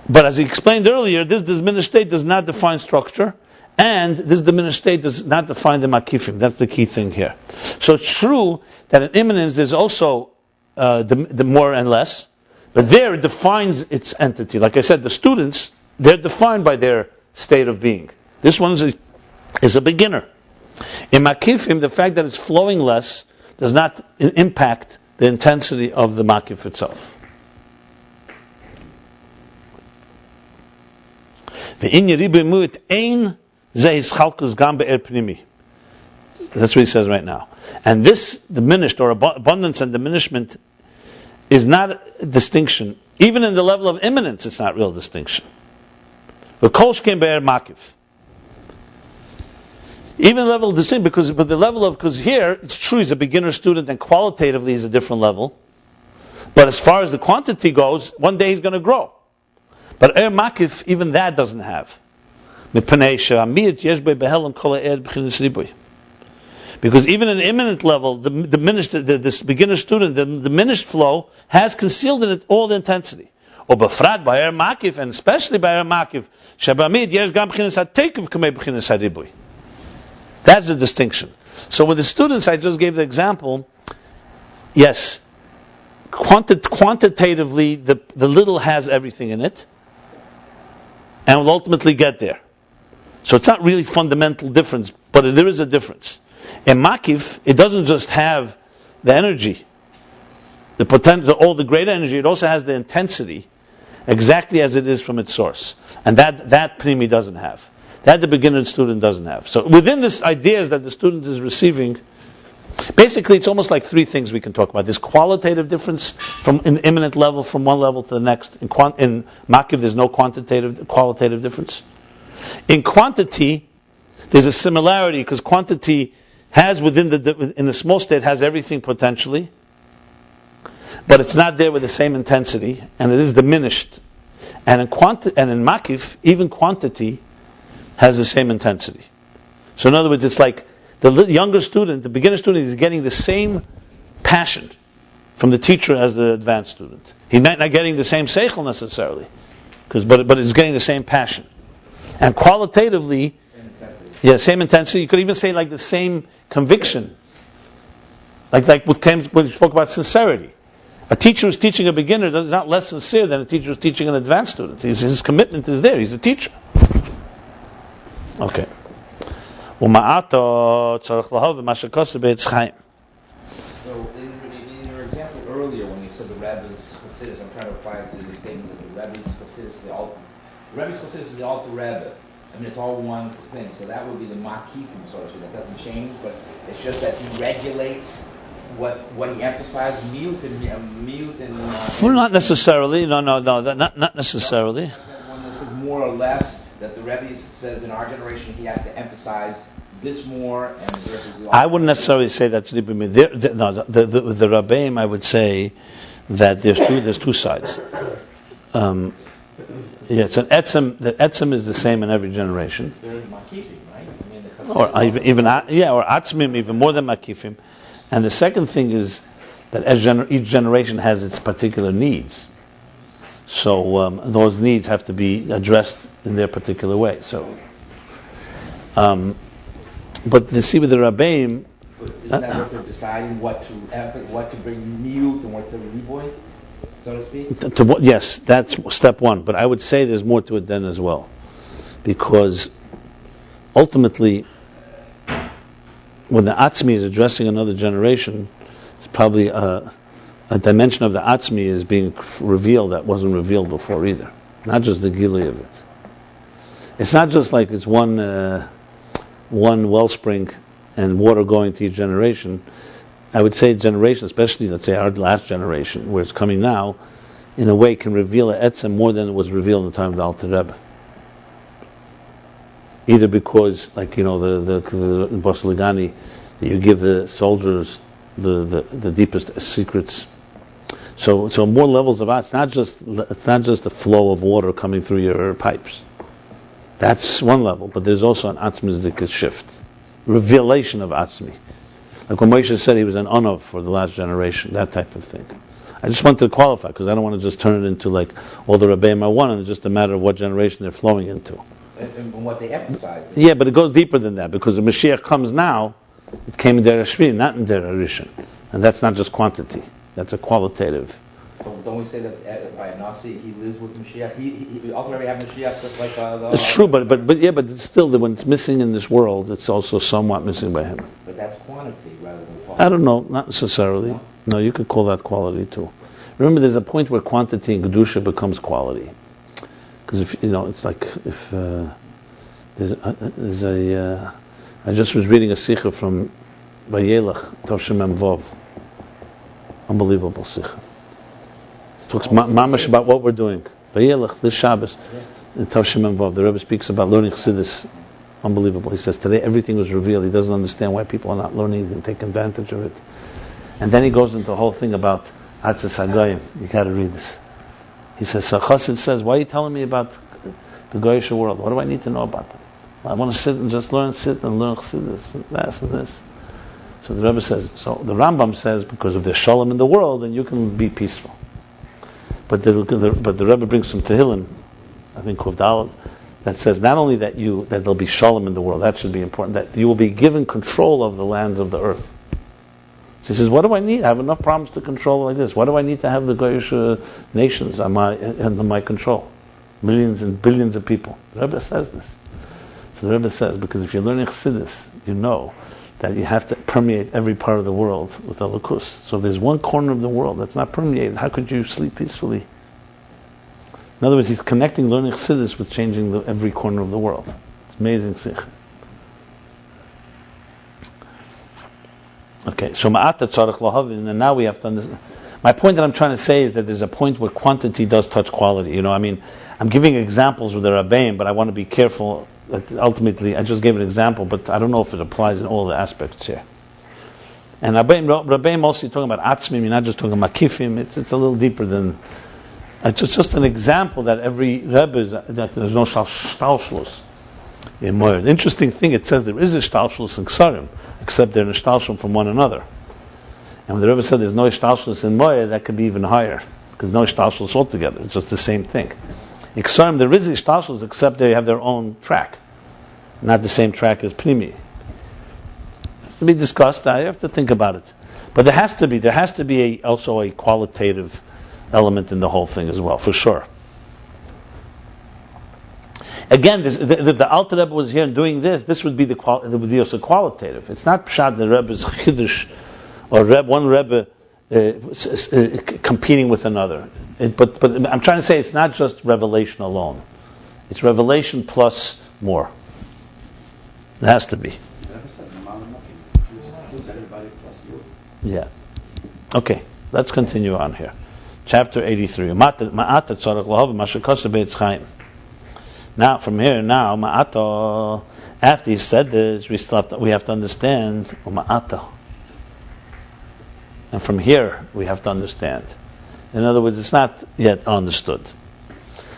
But as he explained earlier, this diminished state does not define structure, and this diminished state does not define the Makifim. That's the key thing here. So it's true that in immanence there's also the more and less, but there it defines its entity. Like I said, the students, they're defined by their state of being. This one is a beginner. In Makifim, the fact that it's flowing less does not impact the intensity of the Makif itself. That's what he says right now. And this diminished or abundance and diminishment is not a distinction. Even in the level of immanence, it's not real distinction. Even the level of distinction, because here it's true he's a beginner student and qualitatively he's a different level. But as far as the quantity goes, one day he's going to grow. But makif, even that doesn't have. Because even in the immanent level, this beginner student, the diminished flow has concealed in it all the intensity. And especially by makif, that's the distinction. So with the students, I just gave the example. Yes, quantitatively, the little has everything in it, and will ultimately get there. So it's not really fundamental difference, but there is a difference. In Makif, it doesn't just have the energy, the potential, all the great energy, it also has the intensity exactly as it is from its source. And that Pnimi doesn't have. That the beginner student doesn't have. So within this ideas that the student is receiving, basically it's almost like three things we can talk about. This qualitative difference from in the immanent level from one level to the next. In Makiv there's no qualitative difference. In quantity, there's a similarity because quantity has in the small state has everything potentially, but it's not there with the same intensity, and it is diminished. And in Makif, even quantity has the same intensity. So in other words, it's like the younger student, the beginner student, is getting the same passion from the teacher as the advanced student. He's not getting the same seichel necessarily, but it's getting the same passion. And qualitatively, same intensity. You could even say like the same conviction, like what we spoke about sincerity. A teacher who's teaching a beginner is not less sincere than a teacher who's teaching an advanced student. His commitment is there. He's a teacher. Okay. So in your example earlier when you said the Rabbi's peshitus, I'm trying to apply it to the statement that the Rabbi's peshitus is the Alter Rebbe. I mean, it's all one thing. So that would be the Makifim, so to speak. That doesn't change, but it's just that he regulates what he emphasized, mute and. Well, not necessarily. No, not necessarily. When this is more or less that the Rebbe says in our generation he has to emphasize this more, and versus the. I wouldn't necessarily say that's the Rabbeim. I would say that there's two sides. It's an etzem. The etzem is the same in every generation. There's makifim, right? I mean, or atzmim, even more than makifim. And the second thing is that each generation has its particular needs. So those needs have to be addressed in their particular way. So, but to see with the Rabbeim, isn't that what they're deciding? What to bring mute and what to revoid, so to speak? Yes, that's step one. But I would say there's more to it then as well, because ultimately, when the Atzmi is addressing another generation, it's probably a dimension of the Atzmi is being revealed that wasn't revealed before either. Not just the Gili of it. It's not just like it's one wellspring and water going to each generation. I would say generation, especially let's say our last generation, where it's coming now, in a way can reveal a etzem more than it was revealed in the time of the Alter Rebbe. Either because, like the Basiligani, that you give the soldiers the deepest secrets. So more levels of it's not just the flow of water coming through your pipes. That's one level, but there's also an atzmizik shift, revelation of atzmi. Like when Moshe said he was an Anov for the last generation, that type of thing. I just want to qualify because I don't want to just turn it into like all the Rabbeim are one, and it's just a matter of what generation they're flowing into. And what they emphasize. Yeah, but it goes deeper than that because the Mashiach comes now. It came in Der Ashvi, not in Der Rishon, and that's not just quantity. That's a qualitative. Don't we say that by a Nasi he lives with Mashiach? He also already have Mashiach just like it's true, but it's still that when it's missing in this world, it's also somewhat missing by him. But that's quantity rather than quality. I don't know, not necessarily. No, you could call that quality too. Remember, there's a point where quantity and kedusha becomes quality. Because if it's like if there's a. I just was reading a sikha from Vayelach Toshim Vov. Unbelievable sikha. It talks mamash about what we're doing. Vayelach this Shabbos in Toshim Vov. The Rebbe speaks about learning chassidus. Unbelievable. He says today everything was revealed. He doesn't understand why people are not learning and take advantage of it. And then he goes into the whole thing about Atzeret Hagoyim. You got to read this. He says, so Chassid says, why are you telling me about the Goyish world? What do I need to know about them? I want to sit and learn Chassidus, and this. So the Rebbe says, so the Rambam says, because of the shalom in the world, then you can be peaceful. But the Rebbe brings some Tehillim, I think Kuvdal, that says not only that there'll be shalom in the world, that should be important, that you will be given control of the lands of the earth. So he says, what do I need? I have enough problems to control like this. Why do I need to have the Goyish nations under my control? Millions and billions of people. The Rebbe says this. So the Rebbe says, because if you're learning Chassidus, you know that you have to permeate every part of the world with Elokus. So if there's one corner of the world that's not permeated, how could you sleep peacefully? In other words, he's connecting learning Chassidus with changing every corner of the world. It's amazing sich. Okay, so ma'ata tzarech lahavin, and now we have to understand. My point that I'm trying to say is that there's a point where quantity does touch quality. I'm giving examples with the Rabbi, but I want to be careful. That ultimately, I just gave an example, but I don't know if it applies in all the aspects here. And Rabbi mostly talking about atzmim, you're not just talking about makifim. It's a little deeper than. It's just an example that every Rebbe, that there's no shtalshlus in Moyer. The interesting thing, it says there is a shtalshlus in Ksarim, except they're shtalshum from one another. And when the Rebbe said there's no shtalshlus in Moyer, that could be even higher, because no shtalshlus altogether. It's just the same thing. In Ksarim, there is a shtalshlus, except they have their own track, not the same track as Pnimi. It has to be discussed. I have to think about it. But there has to be also a qualitative element in the whole thing as well, for sure. Again, the Alter Rebbe was here and doing this would be it would be also qualitative. It's not pshat the Rebbe's chiddush or one Rebbe competing with another. But I'm trying to say it's not just revelation alone. It's revelation plus more. It has to be. Yeah. Okay, let's continue on here. Chapter 83. Now, from here, Ma'ata, after he said this, we have to understand Ma'ata. And from here, we have to understand. In other words, it's not yet understood.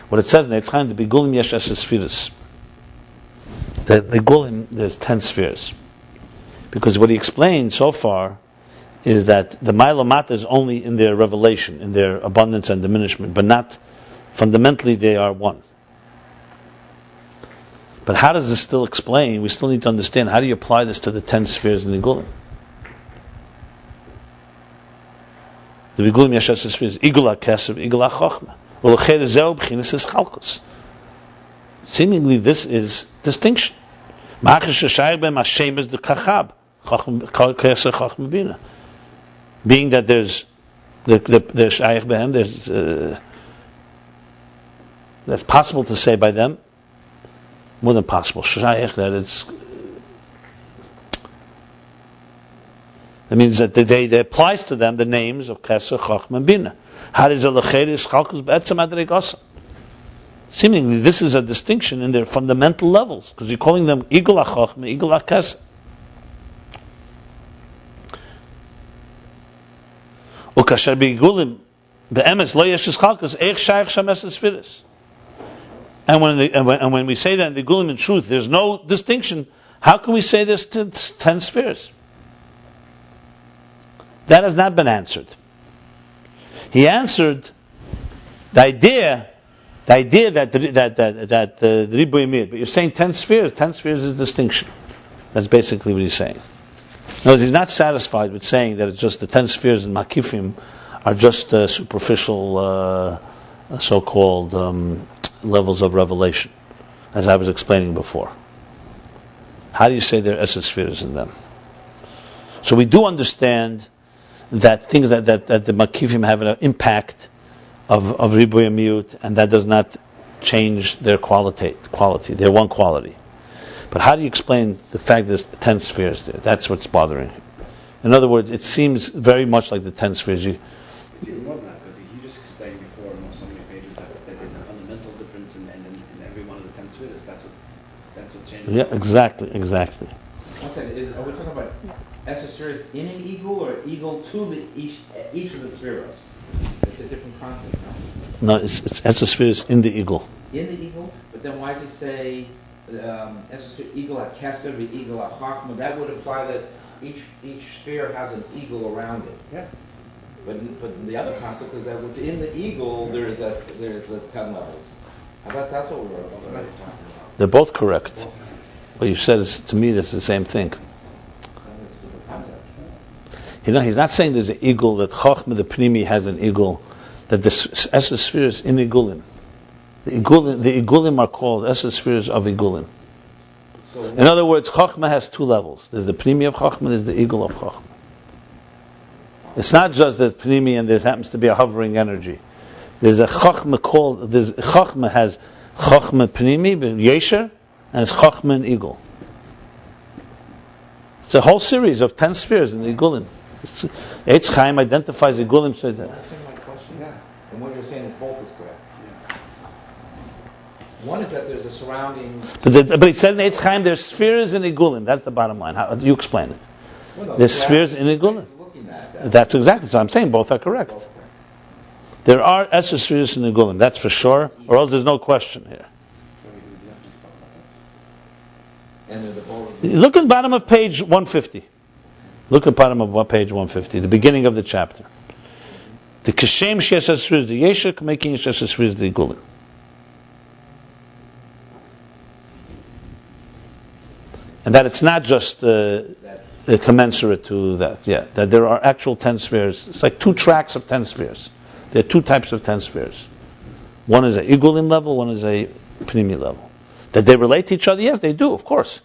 What it says in Eitzchaim, the Iggulim yesh Sefirot. The Iggulim, there's 10 spheres. Because what he explained so far is that the Ma'alamata is only in their revelation, in their abundance and diminishment, but not fundamentally they are one. But how does this still explain? We still need to understand, how do you apply this to the 10 spheres in the Iggulim? The Iggulim Yashas spheres, Igul HaKesev, Igul HaChochma. U'lecher zeu b'chinas es chalkos. Seemingly this is distinction. Ma'achish shashayir ben Hashem is the Kachab, Keser Chochma Bina. Being that there's Shayach Behem, that's possible to say by them, more than possible. Shayach, that means that they applies to them the names of Keser, Chochma, and Bina. Seemingly, this is a distinction in their fundamental levels, because you're calling them Igul HaChochma, Igul HaKeser. Ukasher be'Iggulim be'emes lo yesh chalkos eich shayach shames esfiris. And when we say that in the Iggulim in truth, there's no distinction. How can we say there's 10 spheres? That has not been answered. He answered the idea that the Riboy Mir, but you're saying 10 spheres. 10 spheres is distinction. That's basically what he's saying. In other words, he's not satisfied with saying that it's just the 10 spheres in Makifim are just superficial, so-called levels of revelation, as I was explaining before. How do you say there are essence spheres in them? So we do understand that things that the Makifim have an impact of Riboy Miut, and that does not change their quality, their one quality. But how do you explain the fact there's 10 spheres there? That's what's bothering him. In other words, it seems very much like the 10 spheres. It's even more than that, because you just explained before in so many pages that there's a fundamental difference in every one of the 10 spheres. That's what changes. Yeah, exactly. One second, are we talking about spheres in an eagle or eagle to each of the spheros? It's a different concept, no? No, it's spheres in the eagle. In the eagle? But then why does he say eagle HaKeser, eagle HaChachma? That would imply that each sphere has an eagle around it. Yeah. But the other concept is that within the eagle there is the 10 levels. I thought that's what we were talking about. They're both correct. What you said is, to me, that's the same thing. He's not saying there's an eagle, that Chochma, the Pnimi, has an eagle, that the Esser sphere is in Iggulim. The Iggulim are called Esser spheres of Iggulim. In other words, Chochmah has two levels. There's the Pnimi of Chochmah, there's the Igul of Chochmah. It's not just that Pnimi and there happens to be a hovering energy. There's a Chochmah Chochmah has Chochmah Pnimi, Yesher, and it's Chochmah and Igul. It's a whole series of 10 spheres in the Iggulim. Eitz Chaim identifies Iggulim. That's my question. Yeah. And what you're saying is both is correct. Yeah. One is that there's a surrounding... But it says in Eitz Chaim there's spheres in Iggulim. That's the bottom line. How do you explain it? Well, no, there's spheres in Iggulim. That. That's exactly so. I'm saying both are correct. There are Esser spheres in Iggulim, that's for sure, or else there's no question here. Look at the bottom of page 150. Look at bottom of page 150, the beginning of the chapter. The Kashem Shesh Esser the Yesher, making Shesh Esser the Iggulim. And that it's not just commensurate to that. Yeah, that there are actual 10 spheres. It's like two tracks of 10 spheres. There are two types of 10 spheres. One is a Iggulim level, one is a Pnimi level. That they relate to each other? Yes, they do, of course.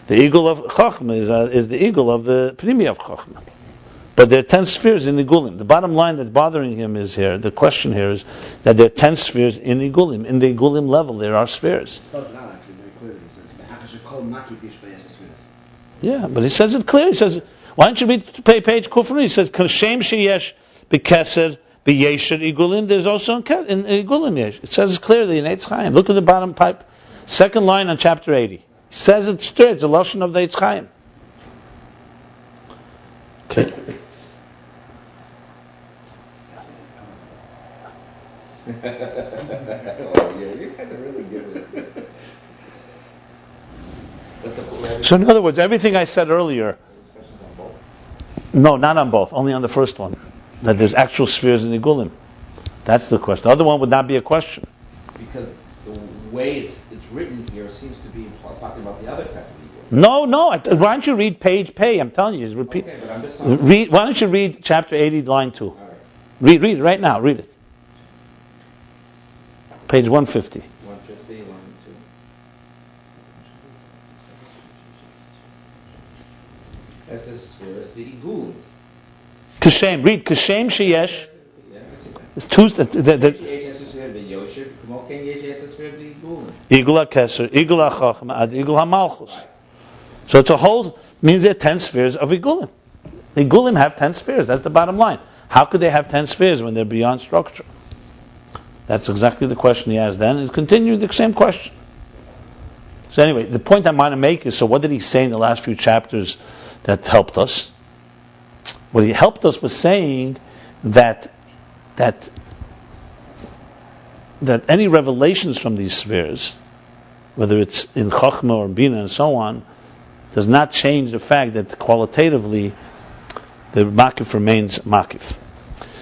The Igul of Chochmah is the Igul of the Pnimi of Chochmah. But there are 10 spheres in Iggulim. The bottom line that's bothering him is here, the question here is that there are 10 spheres in Iggulim. In the Iggulim level, there are spheres. It spells it out actually very clearly. It says, yeah, but he says it clearly. He says, why don't you read page Kufri? He says, Kashem sheyesh b'keser b'yesher Iggulim. There's also in Iggulim yesh. It says it clearly in Eitz Chaim. Look at the bottom pipe. Second line on chapter 80. He says it straight. It's a lashon of the Eitz Chaim. Okay. So in other words, everything I said earlier, no, not on both, only on the first one, that there's actual spheres in the Iggulim. That's the question. The other one would not be a question. Because the way it's written here seems to be talking about the other type of Iggulim. No. Why don't you read page pay? I'm telling you, repeat. Okay, but I'm just read. Why don't you read chapter 80, line 2? All right. Read it right now. Read it. Page 150. 150, line 2. This is where is the Iggulim? Kashem. Read Kashem sheyesh. Yeah, I see that. It's two. Igul HaKeser, Igul HaChochmah, Ad Igul HaMalchus. So it's a whole, means there are 10 spheres of Iggulim. Iggulim have 10 spheres, that's the bottom line. How could they have 10 spheres when they're beyond structure? That's exactly the question he asked then, and continuing the same question. So anyway, the point I want to make is, so what did he say in the last few chapters that helped us? What he helped us was saying that any revelations from these spheres, whether it's in Chochmah or Bina and so on, does not change the fact that qualitatively the Makif remains Makif.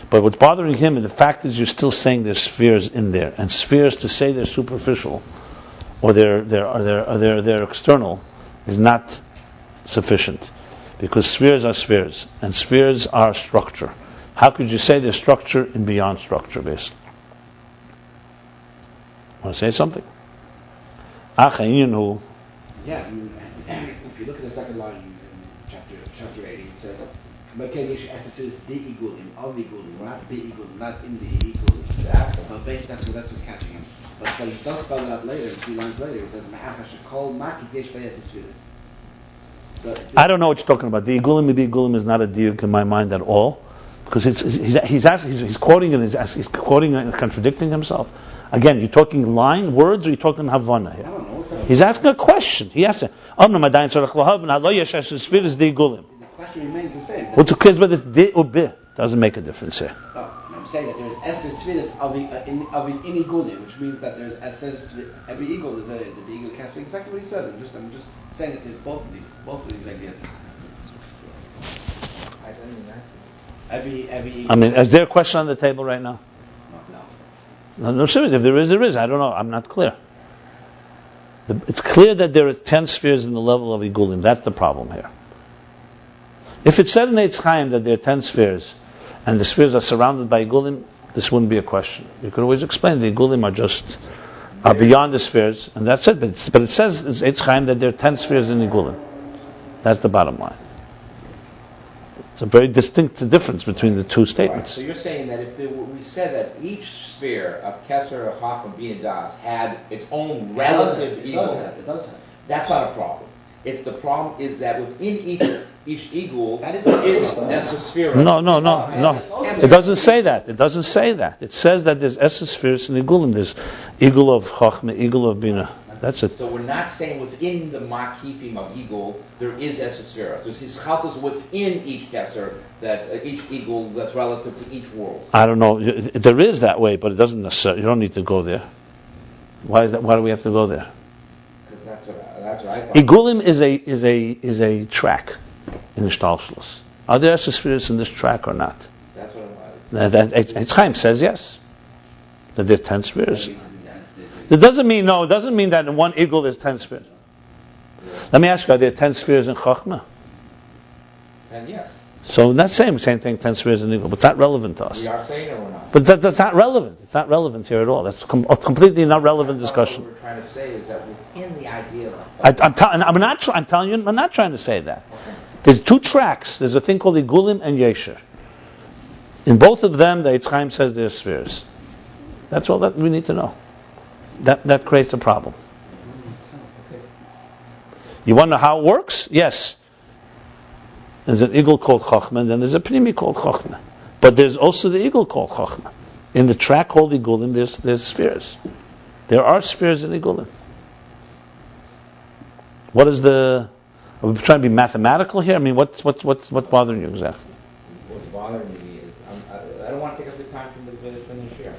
But what's bothering him, and the fact is you're still saying there's spheres in there, and spheres to say they're superficial or they're external is not sufficient, because spheres are spheres, and spheres are structure. How could you say there's structure in beyond structure, basically? Want to say something? Yeah, I mean, if you look at the second line in chapter 80, it says, the Iggulim, of Iggulim, not the Iggulim, not in the Iggulim. So basically that's what's catching him. But he does spell it out later, 3 lines later, it says, I don't know what you're talking about. The Iggulim is not a diuk in my mind at all, because he's quoting it, he's quoting it and contradicting himself. Again, you're talking words, or you're talking havana here? I don't know. He's asking a question. He asks, the question remains the same. What's the case whether it's di or bi? Doesn't make a difference here. I'm saying that there's Sefirot of in Iggulim, which means that there's every Igul is the Igul casting. Exactly what he says. I'm just saying that there's both of these ideas. I mean, is there a question on the table right now? No, seriously, if there is. I don't know. I'm not clear. It's clear that there are 10 spheres in the level of Iggulim. That's the problem here. If it said in Eitz Chaim that there are 10 spheres, and the spheres are surrounded by Iggulim, this wouldn't be a question. You could always explain the Iggulim are just are beyond the spheres, and that's it. But it says in Eitz Chaim that there are 10 spheres in Iggulim. That's the bottom line. It's a very distinct difference between the two statements. Right. So you're saying that if we said that each sphere of Kesser, Chacham, Bin, and Das had its own relative equal, it does have. That's not a problem. It's the problem is that within each equal That is a sphere. No. It doesn't say that. It doesn't say that. It says that there's Esser spheres in Iggulim. There's Igul of Chachma, Igul of Bina. That's it. So we're not saying within the Makifim of Igul there is Esser spheres. There's Hischaltos within each Kesser, that each Igul that's relative to each world. I don't know. There is that way, but it doesn't necessarily. You don't need to go there. Why is that? Why do we have to go there? Because that's what I thought. Iggulim is a track in the Shtalshlus. Are there Esser spheres in this track or not? That's what I thought. Eitz Chaim says yes. That there are 10 spheres. It doesn't mean that in one Igul there's 10 spheres. Let me ask you, are there 10 spheres in Chachma? And yes. So that's same thing, 10 spheres in Igul, but it's not relevant to us. We are saying it or not? But that's not relevant. It's not relevant here at all. That's a completely not relevant discussion. What we're trying to say is that within the idea of... I'm telling you, I'm not trying to say that. Okay. There's two tracks. There's a thing called Iggulim and Yesher. In both of them, the Eitz Chaim says there's spheres. That's all that we need to know. That creates a problem. You want to know how it works? Yes. There's an Igul called Chachma, and then there's a Pnimi called Chachma. But there's also the Igul called Chachma. In the track called Iggulim, there's spheres. There are spheres in Iggulim. What is the... Are we trying to be mathematical here? I mean, what's bothering you exactly? What's bothering me is I don't want to take up the time from the share.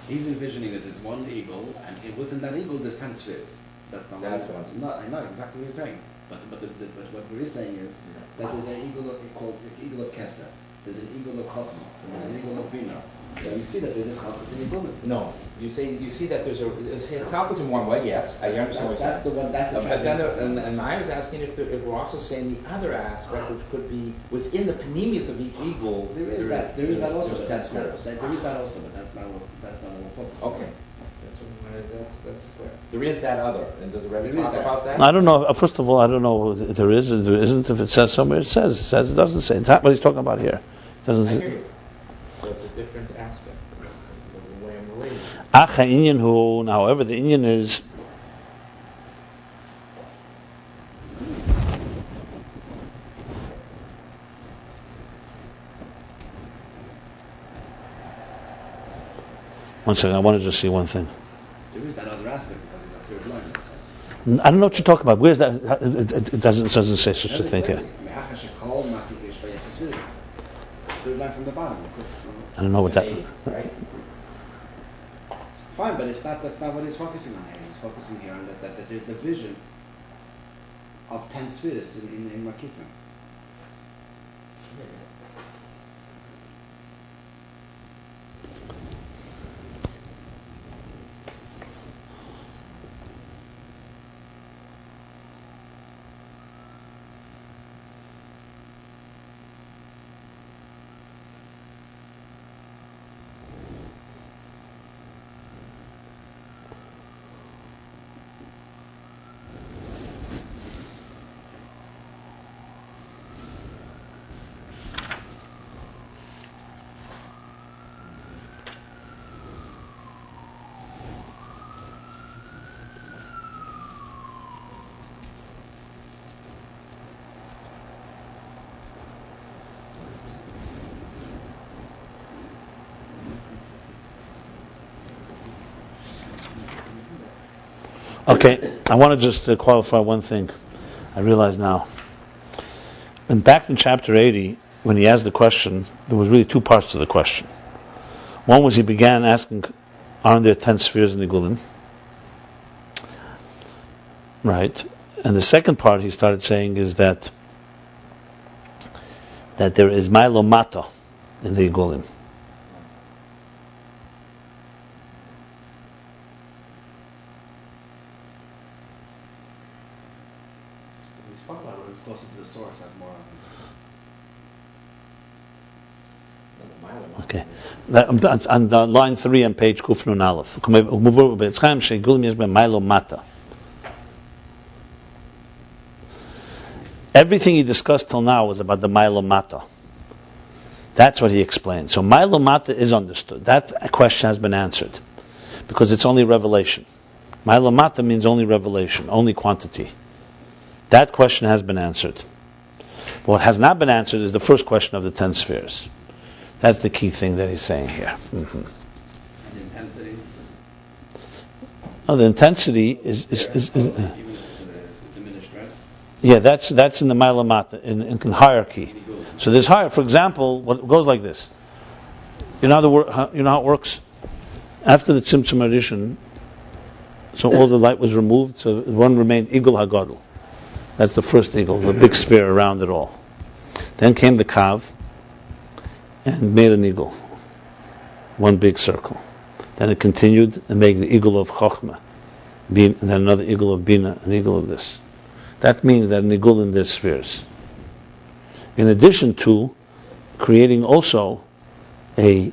He's envisioning that there's one eagle, and within that eagle there's 10 spheres. That's not That's what what I'm saying. I know exactly what you're saying. But what we're saying is that there's an eagle called eagle of Kesser. There's an eagle of Chachma. There's an eagle of Bina. So you see that there's this Chalkus in Iggulim. No, you see that there's Chalkus in one way. Yes, I understand what you're saying. That's the one. That's the and I was asking if we're also saying the other aspect, which could be within the panemius of each eagle. There is that also. But that's not what we're focusing on. Okay. That's clear. There is that other, and does the Rebbe talk about that? I don't know. First of all, I don't know if there is or there isn't. If it says somewhere, it says. It says it doesn't say. It's not what he's talking about here. It doesn't. I hear you. So it's a different aspect of the way I'm relating. Inyan hu. However, the Inyan is. One second. I want to just see one thing. There is that other aspect because it's a third line. I don't know what you're talking about. Where's that? It doesn't say such a thing here. Third line from the bottom. I don't know what that. Right? Fine, but that's not what he's focusing on here. He's focusing here on that there's the vision of 10 spheres in Makifim. Okay, I want to just qualify one thing. I realize now. And back in chapter 80, when he asked the question, there was really two parts to the question. One was he began asking, aren't there 10 spheres in the Iggulim? Right. And the second part he started saying is that there is Milo Mato in the Iggulim. Spoke about it when it's closer to the source, has more. Okay. On line 3 on page Kuf Nun Aleph. Everything he discussed till now was about the Milo Mata. That's what he explained. So Milo Mata is understood. That question has been answered. Because it's only revelation. Milo Mata means only revelation, only quantity. That question has been answered. What has not been answered is the first question of the 10 spheres. That's the key thing that he's saying here. Mm-hmm. And the intensity? Oh, the intensity is even if it's diminished, right? Yeah, that's in the Mailamata, in hierarchy. So there's higher. For example, what goes like this. You know how it works? After the Tzimtzum addition, so all the light was removed, so one remained Igul HaGadol. That's the first Igul, the big sphere around it all. Then came the Kav, and made an Igul. One big circle. Then it continued and made the Igul of Chochmah. And then another Igul of Bina, an Igul of this. That means that an Igul in their spheres. In addition to creating also a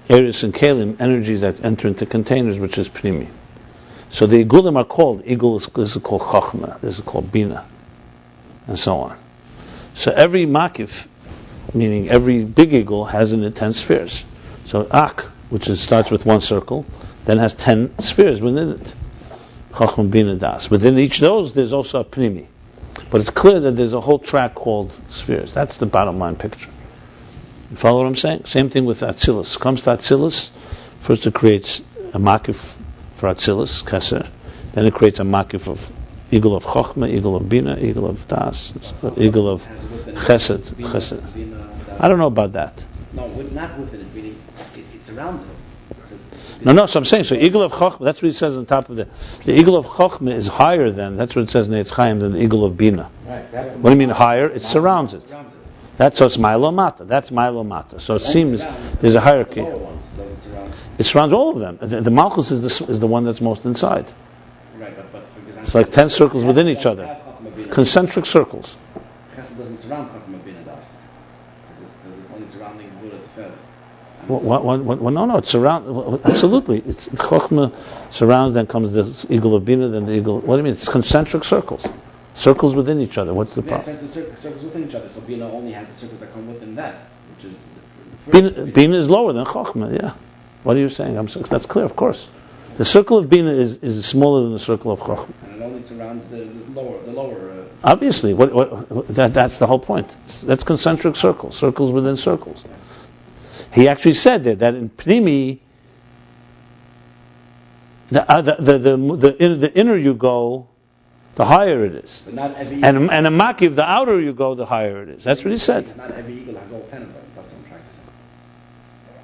Eris and Kalim, energies that enter into containers, which is Pnimi. So the Igulim are called, this is called Chochmah, this is called Bina, and so on. So every Makif, meaning every big Igul, has an 10 spheres. So Ak, which starts with one circle, then has 10 spheres within it. Chochmah, Bina, Das. Within each of those, there's also a Pnimi. But it's clear that there's a whole track called spheres. That's the bottom line picture. You follow what I'm saying? Same thing with Atzilus. Comes to Atzilus, first it creates a Makif for Atzilus, Keser. Then it creates a Makif of Igul of Chochmah, Igul of Bina, Igul of Das, Igul of Chesed. I don't know about that. No, not within it, meaning it surrounds it. No, so I'm saying, so Igul of Chochmah, that's what he says on top of the Igul of Chochmah is higher than, that's what it says in Eitz Chaim, than the Igul of Bina. Right, what do you mean higher? It surrounds it. So it's Milo Mata. That's Milo Mata. So it seems there's a hierarchy. It surrounds all of them. The Malchus is the one that's most inside. Right, but for example, it's like 10 circles within each other. Concentric circles. Chesed doesn't surround Chochmah Bina Das. Because it's only surrounding Gvura Tiferes. No, it's surround. Absolutely. It's Chochmah surrounds, then comes the Igul of Bina, then the Igul. What do you mean? It's concentric circles. Circles within each other. What's the problem? Circles within each other. So Bina only has the circles that come within that, which is... Bina is lower than Chochmah, yeah. What are you saying? That's clear, of course. The circle of Bina is smaller than the circle of Chochmah. And it only surrounds the lower... Obviously, that's the whole point. That's concentric circles, circles within circles. He actually said that in Pnimi, the inner you go, the higher it is. But not every and a Makiv, the outer you go, the higher it is. That's what he said. Not every Igul has all 10 of them. That's what I'm trying to say.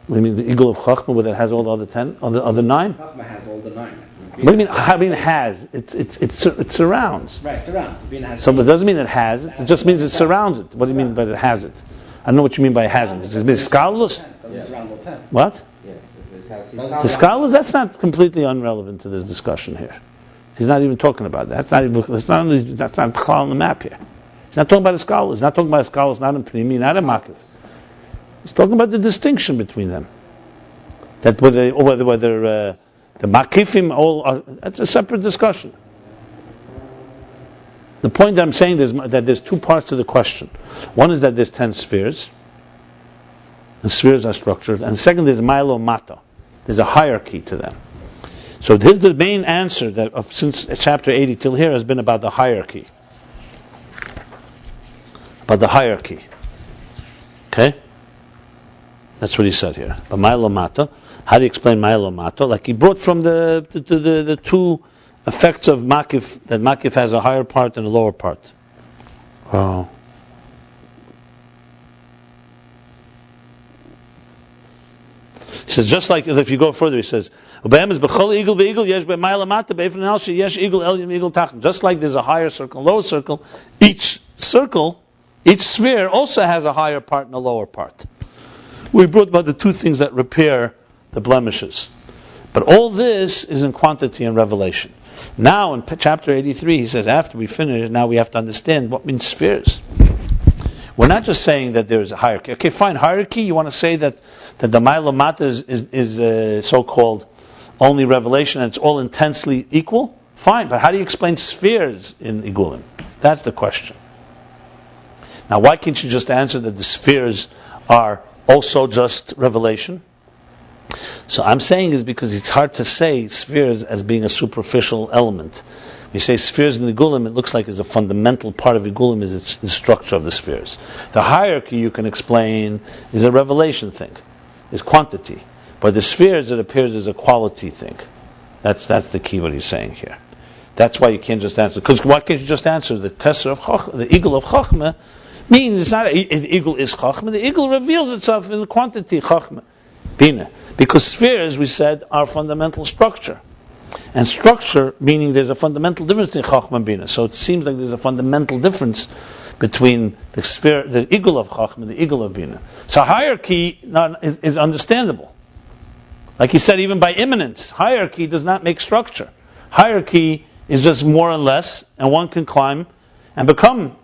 What do you mean, the Igul of Chochmah, where it has all the other 10, other 9? Chochmah has all the 9. What do you mean? I mean, has it surrounds. Right, surrounds. Bina has so, but it doesn't mean it has it. It just means it surrounds it. What do you mean by it has it? I don't know what you mean by has it. Does it mean scholars? What? Yes. The scholars? That's not completely irrelevant to this discussion here. He's not even talking about that. That's not clear on the map here. He's not talking about the scholars. He's not talking about the scholars, not in Pnimi, not in Makif. He's talking about the distinction between them. That whether the Makifim all are, that's a separate discussion. The point that I'm saying is that there's two parts to the question. One is that there's 10 spheres, and spheres are structured, and second is Milo Mata. There's a hierarchy to them. So this is the main answer that since chapter 80 till here has been about the hierarchy. About the hierarchy. Okay? That's what he said here. But Milo Mata. How do you explain Milo Mata? Like he brought from the two effects of Makif, that Makif has a higher part and a lower part. Oh. He says, just like if you go further, he says, just like there's a higher circle, lower circle, each sphere also has a higher part and a lower part. We brought about the two things that repair the blemishes. But all this is in quantity and revelation. Now in chapter 83, he says, after we finish, now we have to understand what means spheres. We're not just saying that there is a hierarchy. Okay, fine, hierarchy. You want to say that the Ma'ila Mata is so-called only revelation and it's all intensely equal? Fine, but how do you explain spheres in Iggulim? That's the question. Now, why can't you just answer that the spheres are also just revelation? So I'm saying is because it's hard to say spheres as being a superficial element. We say spheres in Iggulim, it looks like is a fundamental part of Iggulim is it's the structure of the spheres. The hierarchy you can explain is a revelation thing, is quantity. But the spheres, it appears, is a quality thing. That's the key what he's saying here. That's why you can't just answer. Because why can't you just answer the Kesser of Chochmah, the Igul of Chochmah, means it's not the Igul is Chochmah, the Igul reveals itself in the quantity Chochmah, Bina. Because spheres, we said, are fundamental structure. And structure, meaning there's a fundamental difference between Chochmah and Bina. So it seems like there's a fundamental difference between the sphere, the Igul of Chochmah and the Igul of Bina. So hierarchy is understandable. Like he said, even by immanence, hierarchy does not make structure. Hierarchy is just more and less, and one can climb and become.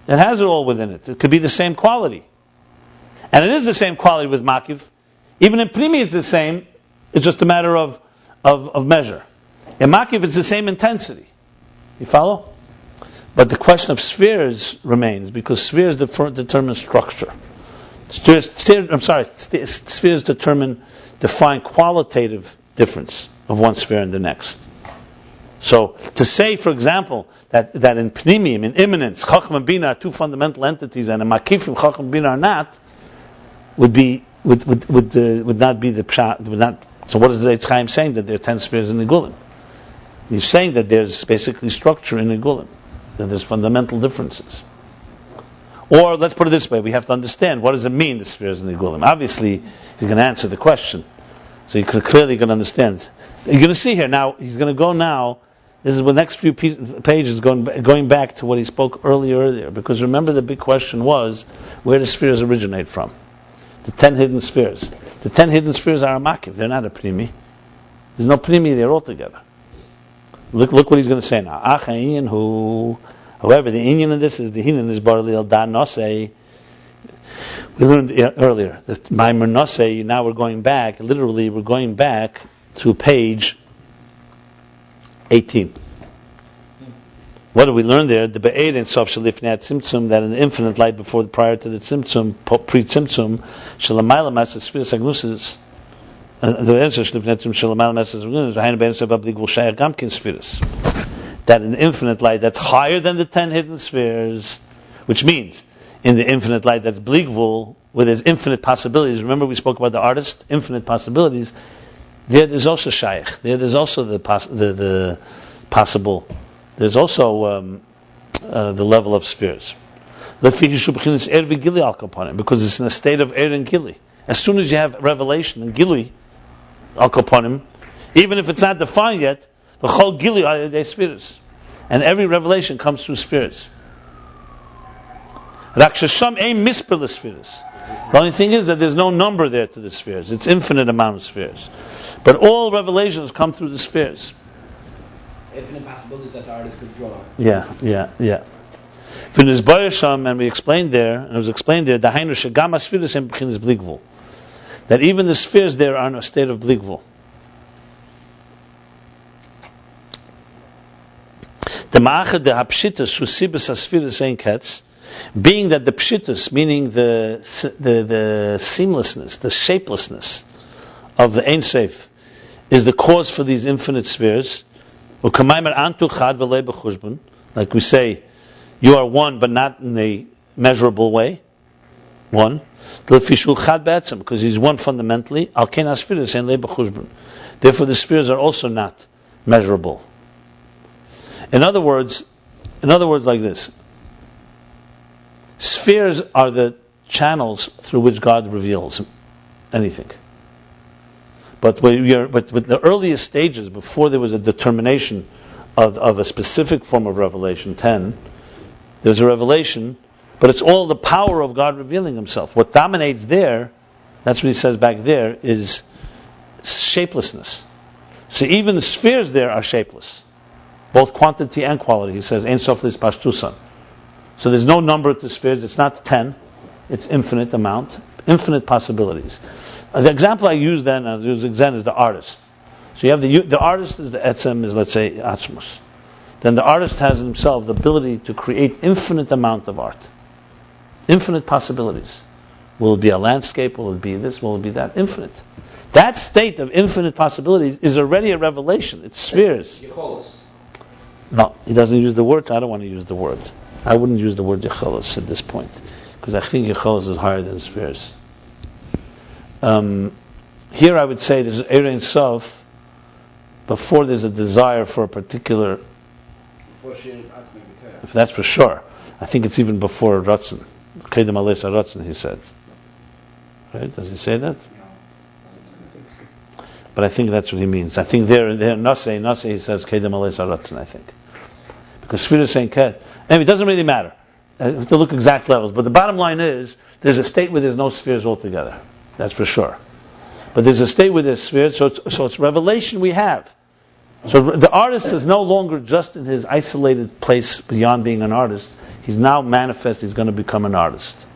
It has it all within it. It could be the same quality. And it is the same quality with Makiv. Even in Primi it's the same. It's just a matter of measure. In Makiv it's the same intensity. You follow? But the question of spheres remains, because spheres determine structure. Spheres define qualitative difference of one sphere and the next. So to say, for example, that in Pnimim, in immanence, Chacham and Bina are two fundamental entities, and in Makifim, Chacham and Bina are not, would not be the pshat. Would not. So what is the Eitz Chaim saying, that there are 10 spheres in Iggulim? He's saying that there's basically structure in Iggulim, that there's fundamental differences. Or let's put it this way: we have to understand what does it mean, the spheres in Iggulim. Obviously, he's going to answer the question, so you could clearly going to understand. You're going to see here now. He's going to go now. This is the next few pages going back to what he spoke earlier, because remember the big question was, where do spheres originate from? The 10 hidden spheres. The 10 hidden spheres are a makiv. They're not a primi. There's no primi there altogether. Look what he's going to say now. However, the inyan of this is the hinan is barli al da nosei. We learned earlier that maimer nosei. Now we're going back. Literally, we're going back to page 18. What did we learn there? The be'ed in sof shalifnei tzimtzum, that in the infinite light prior to the tzimtzum, pre-tzimtzum, shalamayla masas spheres agnusis. The answer shalifnei tzimtzum shalamayla masas agnusis. Ayin Beis abli gvul shayach gamkin spheres. That in the infinite light that's higher than the 10 hidden spheres, which means in the infinite light that's bligvul, where there's infinite possibilities. Remember we spoke about the artist, infinite possibilities. There's also shayach. There's also the possible. There's also the level of spheres. Because it's in a state of er and gili. As soon as you have revelation and gili, al kaponim, even if it's not defined yet, the whole gili are they spheres, and every revelation comes through spheres. Rakshasham aim misperless spheres. The only thing is that there's no number there to the spheres. It's infinite amount of spheres. But all revelations come through the spheres. Infinite possibilities that the artist could draw. Yeah. And we explained there, and it was explained there, that even the spheres there are in a state of bligvul. The ma'achad the hapshitus husibus asfiris ein ketz, being that the pshitus, meaning the seamlessness, the shapelessness of the Ein Sof, is the cause for these infinite spheres. Like we say, you are one, but not in a measurable way. One. Because he's one fundamentally. Therefore, the spheres are also not measurable. In other words, like this: spheres are the channels through which God reveals anything. But with the earliest stages, before there was a determination of a specific form of revelation, 10, there's a revelation, but it's all the power of God revealing Himself. What dominates there, that's what he says back there, is shapelessness. So even the spheres there are shapeless, both quantity and quality. He says, Ein Sof Lis Pashtusan. So there's no number to spheres. It's not 10. It's infinite amount, infinite possibilities. The example I use then, as I use again, is the artist. So you have the artist is the etzem, is let's say Atzmus. Then the artist has in himself the ability to create infinite amount of art. Infinite possibilities. Will it be a landscape? Will it be this? Will it be that? Infinite. That state of infinite possibilities is already a revelation. It's spheres. No, he doesn't use the words. I don't want to use the words. I wouldn't use the word Yecholos at this point, because I think Yecholos is higher than spheres. Here I would say there's Ein Sof before there's a desire for a particular. If that's for sure. I think it's even before Ratzon. Kedem Ales Ratzon, he said. Right? Does he say that? But I think that's what he means. I think there Nase he says Kedem Ales Ratzon, I think. Because Sefirot ain't Ked. Anyway, it doesn't really matter. I have to look exact levels. But the bottom line is, there's a state where there's no spheres altogether. That's for sure. But there's a state where there's spheres, so it's revelation we have. So the artist is no longer just in his isolated place beyond being an artist. He's now manifest, he's going to become an artist.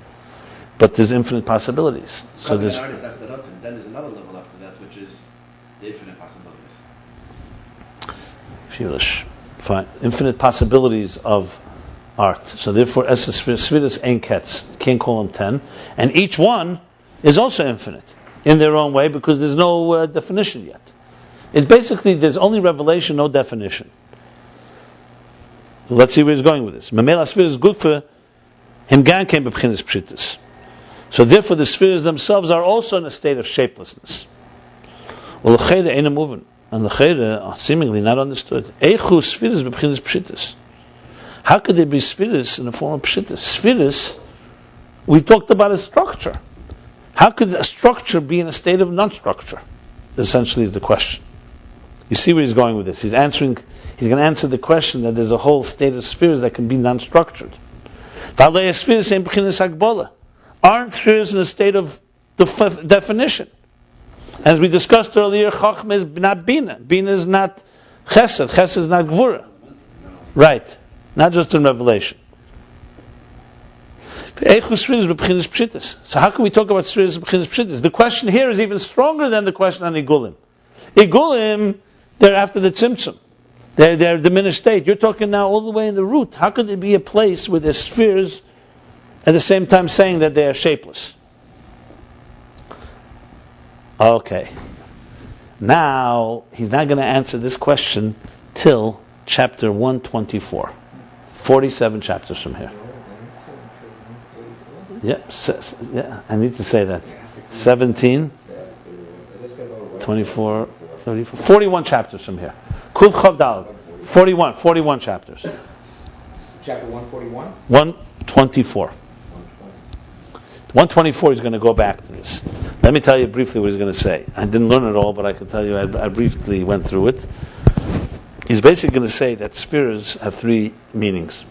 But there's infinite possibilities. So there's an artist, that's the Ratzon. Then there's another level after that, which is the infinite possibilities. Foolish. Fine. Infinite possibilities of art. So therefore, Sefirot ain't Ketz. Can't call them 10. And each one is also infinite in their own way, because there's no definition yet. It's basically, there's only revelation, no definition. So let's see where he's going with this. Mamela Sefirot is good for him. Gan came b'pchinas peshitus. So therefore, the spheres themselves are also in a state of shapelessness. Well, the chayre ain't a moving. And the chayre are seemingly not understood. Eichu spheres b'pchinas peshitus. How could there be spheres in the form of peshitus? Spheres, we talked about a structure. How could a structure be in a state of non-structure? Essentially is the question. You see where he's going with this. He's going to answer the question that there's a whole state of spheres that can be non-structured. Aren't spheres in a state of definition? As we discussed earlier, Chachma is not Bina. Bina is not Chesed. Chesed is not Gvura. Right. Not just in Revelation. So how can we talk about spheres b'chinas peshitus? The question here is even stronger than the question on Iggulim. Iggulim, they're after the tzimtzum. They're diminished state. You're talking now all the way in the root. How could there be a place where there's spheres at the same time saying that they are shapeless? Okay. Now, he's not going to answer this question till chapter 124. 47 chapters from here. Yeah, I need to say that. 17, 24, 34, 41 chapters from here. Kuf Chav Daled. 41 chapters. Chapter 141? 124. 124 he's going to go back to this. Let me tell you briefly what he's going to say. I didn't learn it all, but I can tell you I briefly went through it. He's basically going to say that spheres have three meanings.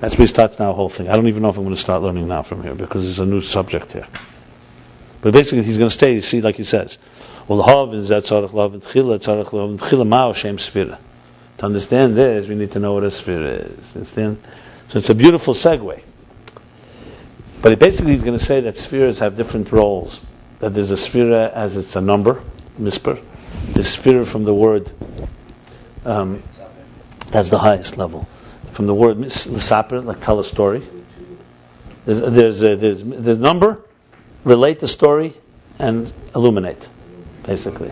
That's where he starts now the whole thing. I don't even know if I'm going to start learning now from here, because there's a new subject here. But basically he's going to stay, you see, like he says, well, Hav is that tzarech lav and tchila ma'o shem sphira. To understand this, we need to know what a sphere is. Understand? So it's a beautiful segue. But basically he's going to say that spheres have different roles. That there's a sphere as it's a number, misper. The sphere from the word, that's the highest level. From the word l'saper, like tell a story. There's number, relate the story, and illuminate, basically.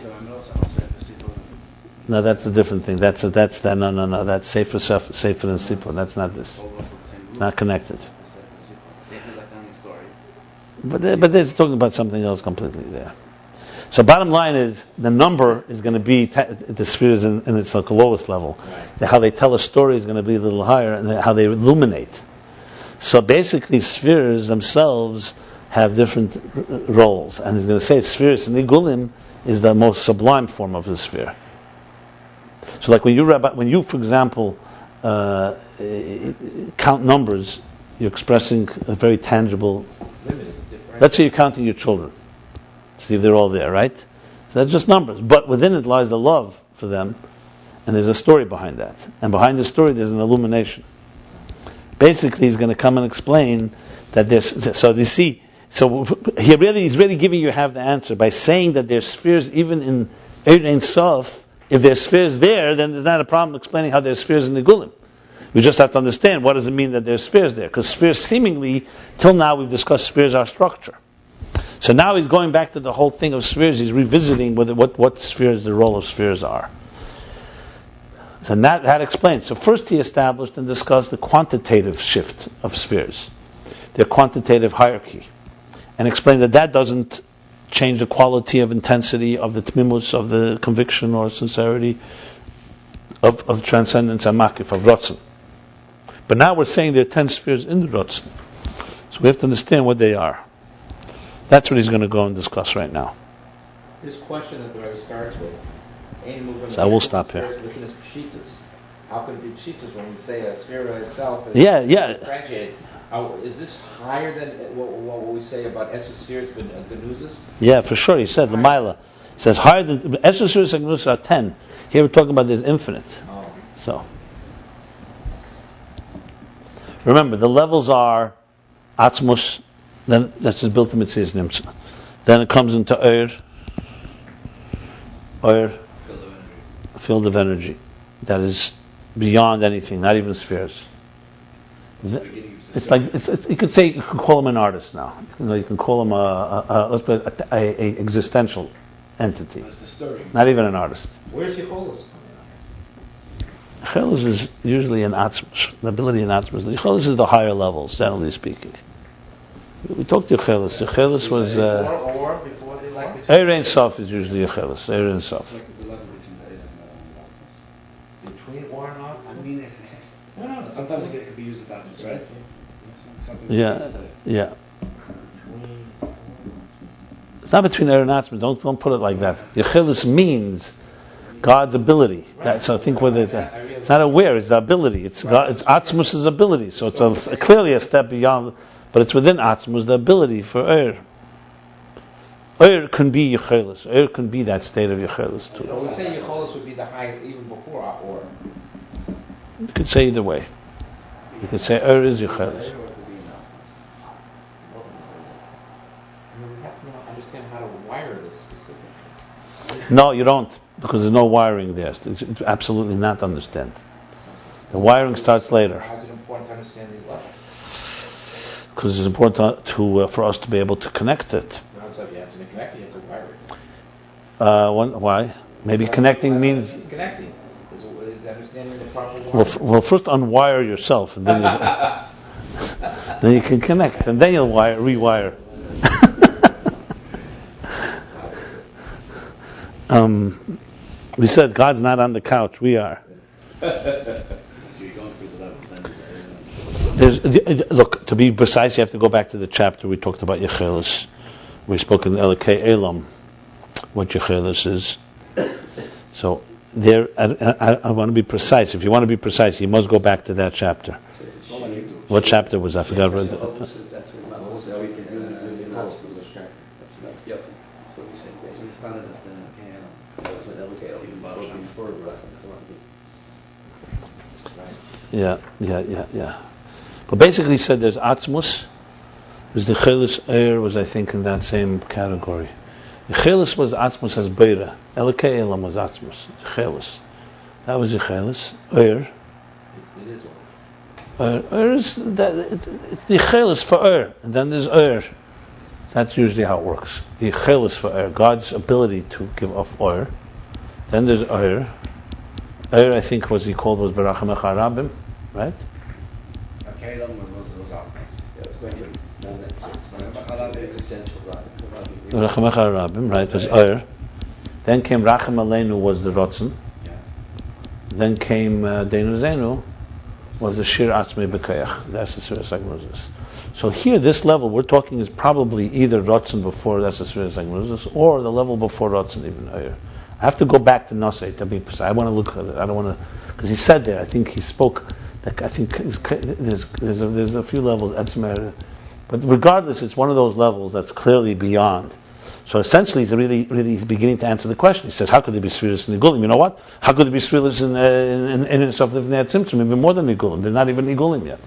No, that's a different thing. That's no. That's safer and sipur. That's not this. It's not connected. But there's talking about something else completely there. So bottom line is, the number is going to be the spheres in its lowest level. Right. How they tell a story is going to be a little higher, and how they illuminate. So basically, spheres themselves have different roles. And he's going to say spheres, and Iggulim is the most sublime form of the sphere. So like when you, for example, count numbers, you're expressing a very tangible. Let's say you're counting your children. See if they're all there, right? So that's just numbers. But within it lies the love for them, and there's a story behind that. And behind the story, there's an illumination. Basically, he's going to come and explain that there's. So you see, so he's really giving you half the answer by saying that there's spheres even in Ein Sof. If there's spheres there, then there's not a problem explaining how there's spheres in the Iggulim. We just have to understand what does it mean that there's spheres there, because spheres seemingly, till now we've discussed spheres are structure. So now he's going back to the whole thing of spheres. He's revisiting what spheres, the role of spheres are. So that explains. So first he established and discussed the quantitative shift of spheres, their quantitative hierarchy, and explained that doesn't change the quality of intensity of the tmimus, of the conviction or sincerity of transcendence and makif, of rotzen. But now we're saying there are 10 spheres in the rotzen. So we have to understand what they are. That's what he's going to go and discuss right now. This question that the Rabbi starts with, so I will stop here. Peshitus. How could it be peshitus when we say a sphere itself is differentiated? Is this higher than what we say about esospheres, Genuzis? Yeah, for sure. He said Lamaila. He says higher than esospheres and Genuzis are 10. Here we're talking about there's infinite. Oh. So remember, the levels are Atzmus. Then that's just built to Mitzias Nimtza. Then it comes into field of energy that is beyond anything, not even spheres. It's like you could say, you can call him an artist now. You can call him a existential entity, not even an artist. Where's Yicholos? Yicholos is usually an atzmus, the ability in atzmus. Yicholos is the higher levels, generally speaking. We talked to Yicholos. Yicholos was Ein Sof is usually Yicholos. Ein Sof. Between or and Atzmus? I mean, no. Sometimes it could be used with Atzmus, right? Yeah. It's not between Ein and Atzmus. Don't put it like that. Yicholos means God's ability. So I think it's not aware. It's the ability. It's Atzmus' ability. So it's clearly a step beyond. But it's within Atzmus, the ability for Eir can be Yechelis. Eir can be that state of Yechelis too. I would say Yechelis would be the highest even before Or. You could say either way. You could say Eir is Yechelis. We have to understand how to wire this specifically. No, you don't, because there's no wiring there. It's absolutely not understand. The wiring starts later. Why is it important to understand these levels? Because it's important for us to be able to connect it. So if you have to connect it, you have to wire it. Why? Maybe connecting means... Connecting. Is understanding the proper wiring. Well, first unwire yourself, and then then you can connect, and then you'll rewire. We said God's not on the couch, we are. Look, to be precise, you have to go back to the chapter we talked about Yechelis. We spoke in Elokei Elam what Yechelis is. So there, I want to be precise. If you want to be precise, you must go back to that chapter. What chapter was that? I forgot. Yeah. But basically, he said there's Atzmus. There's the Chelis Eir was, I think, in that same category. The Chelis was Atzmus as Beira. Elokei Elam was Atzmus. Chelis. That was the Chelis. Eir. Eir is it's the Chelis for Eir, and then there's Eir. That's usually how it works. The Chelis for Eir, God's ability to give off Eir. Then there's Eir. Eir, I think, was Berachamecha Rabim, right? Rachamecha Rabim, right, was Eir. Then came Racham Aleinu, was the Rotzen. Then came Deinu Zenu, was the Shir Atzmei B'Koyach. That's the Sefirot Sagmuzis. So here, this level we're talking is probably either Rotzen before that's the Sefirot Sagmuzis, or the level before Rotzen, even Eir. I have to go back to Nosei to be precise. I want to look at it. I don't want to, because he said there. I think he spoke. Like, I think there's a few levels. But regardless, it's one of those levels that's clearly beyond. So essentially, he's really beginning to answer the question. He says, "How could there be spheres in Iggulim?" You know what? How could there be spheres in stuff that they had symptom even more than Iggulim? They're not even Iggulim yet.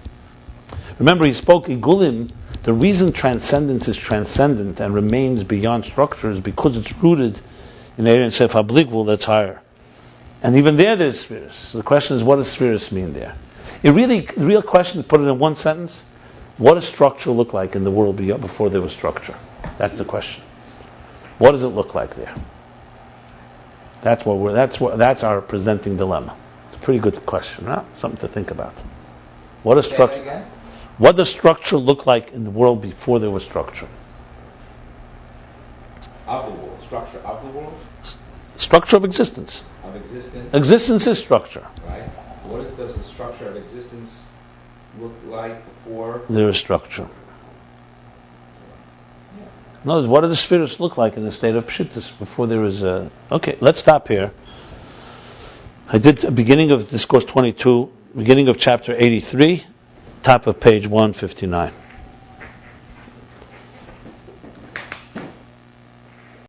Remember, he spoke Iggulim. The reason transcendence is transcendent and remains beyond structure is because it's rooted in Ein Sof HaBligvul that's higher. And even there's spheres. So the question is, what does spheres mean there? The real question, to put it in one sentence, what does structure look like in the world before there was structure? That's the question. What does it look like there? That's our presenting dilemma. It's a pretty good question, huh? Something to think about. What does structure look like in the world before there was structure? Of the world. Structure of the world? Structure of existence. Of existence? Existence is structure. Right. What does the structure of existence look like before there is structure? In other words, what do the spheres look like in the state of peshitus before there is a... Okay, let's stop here. I did the beginning of Discourse 22, beginning of chapter 83, top of page 159.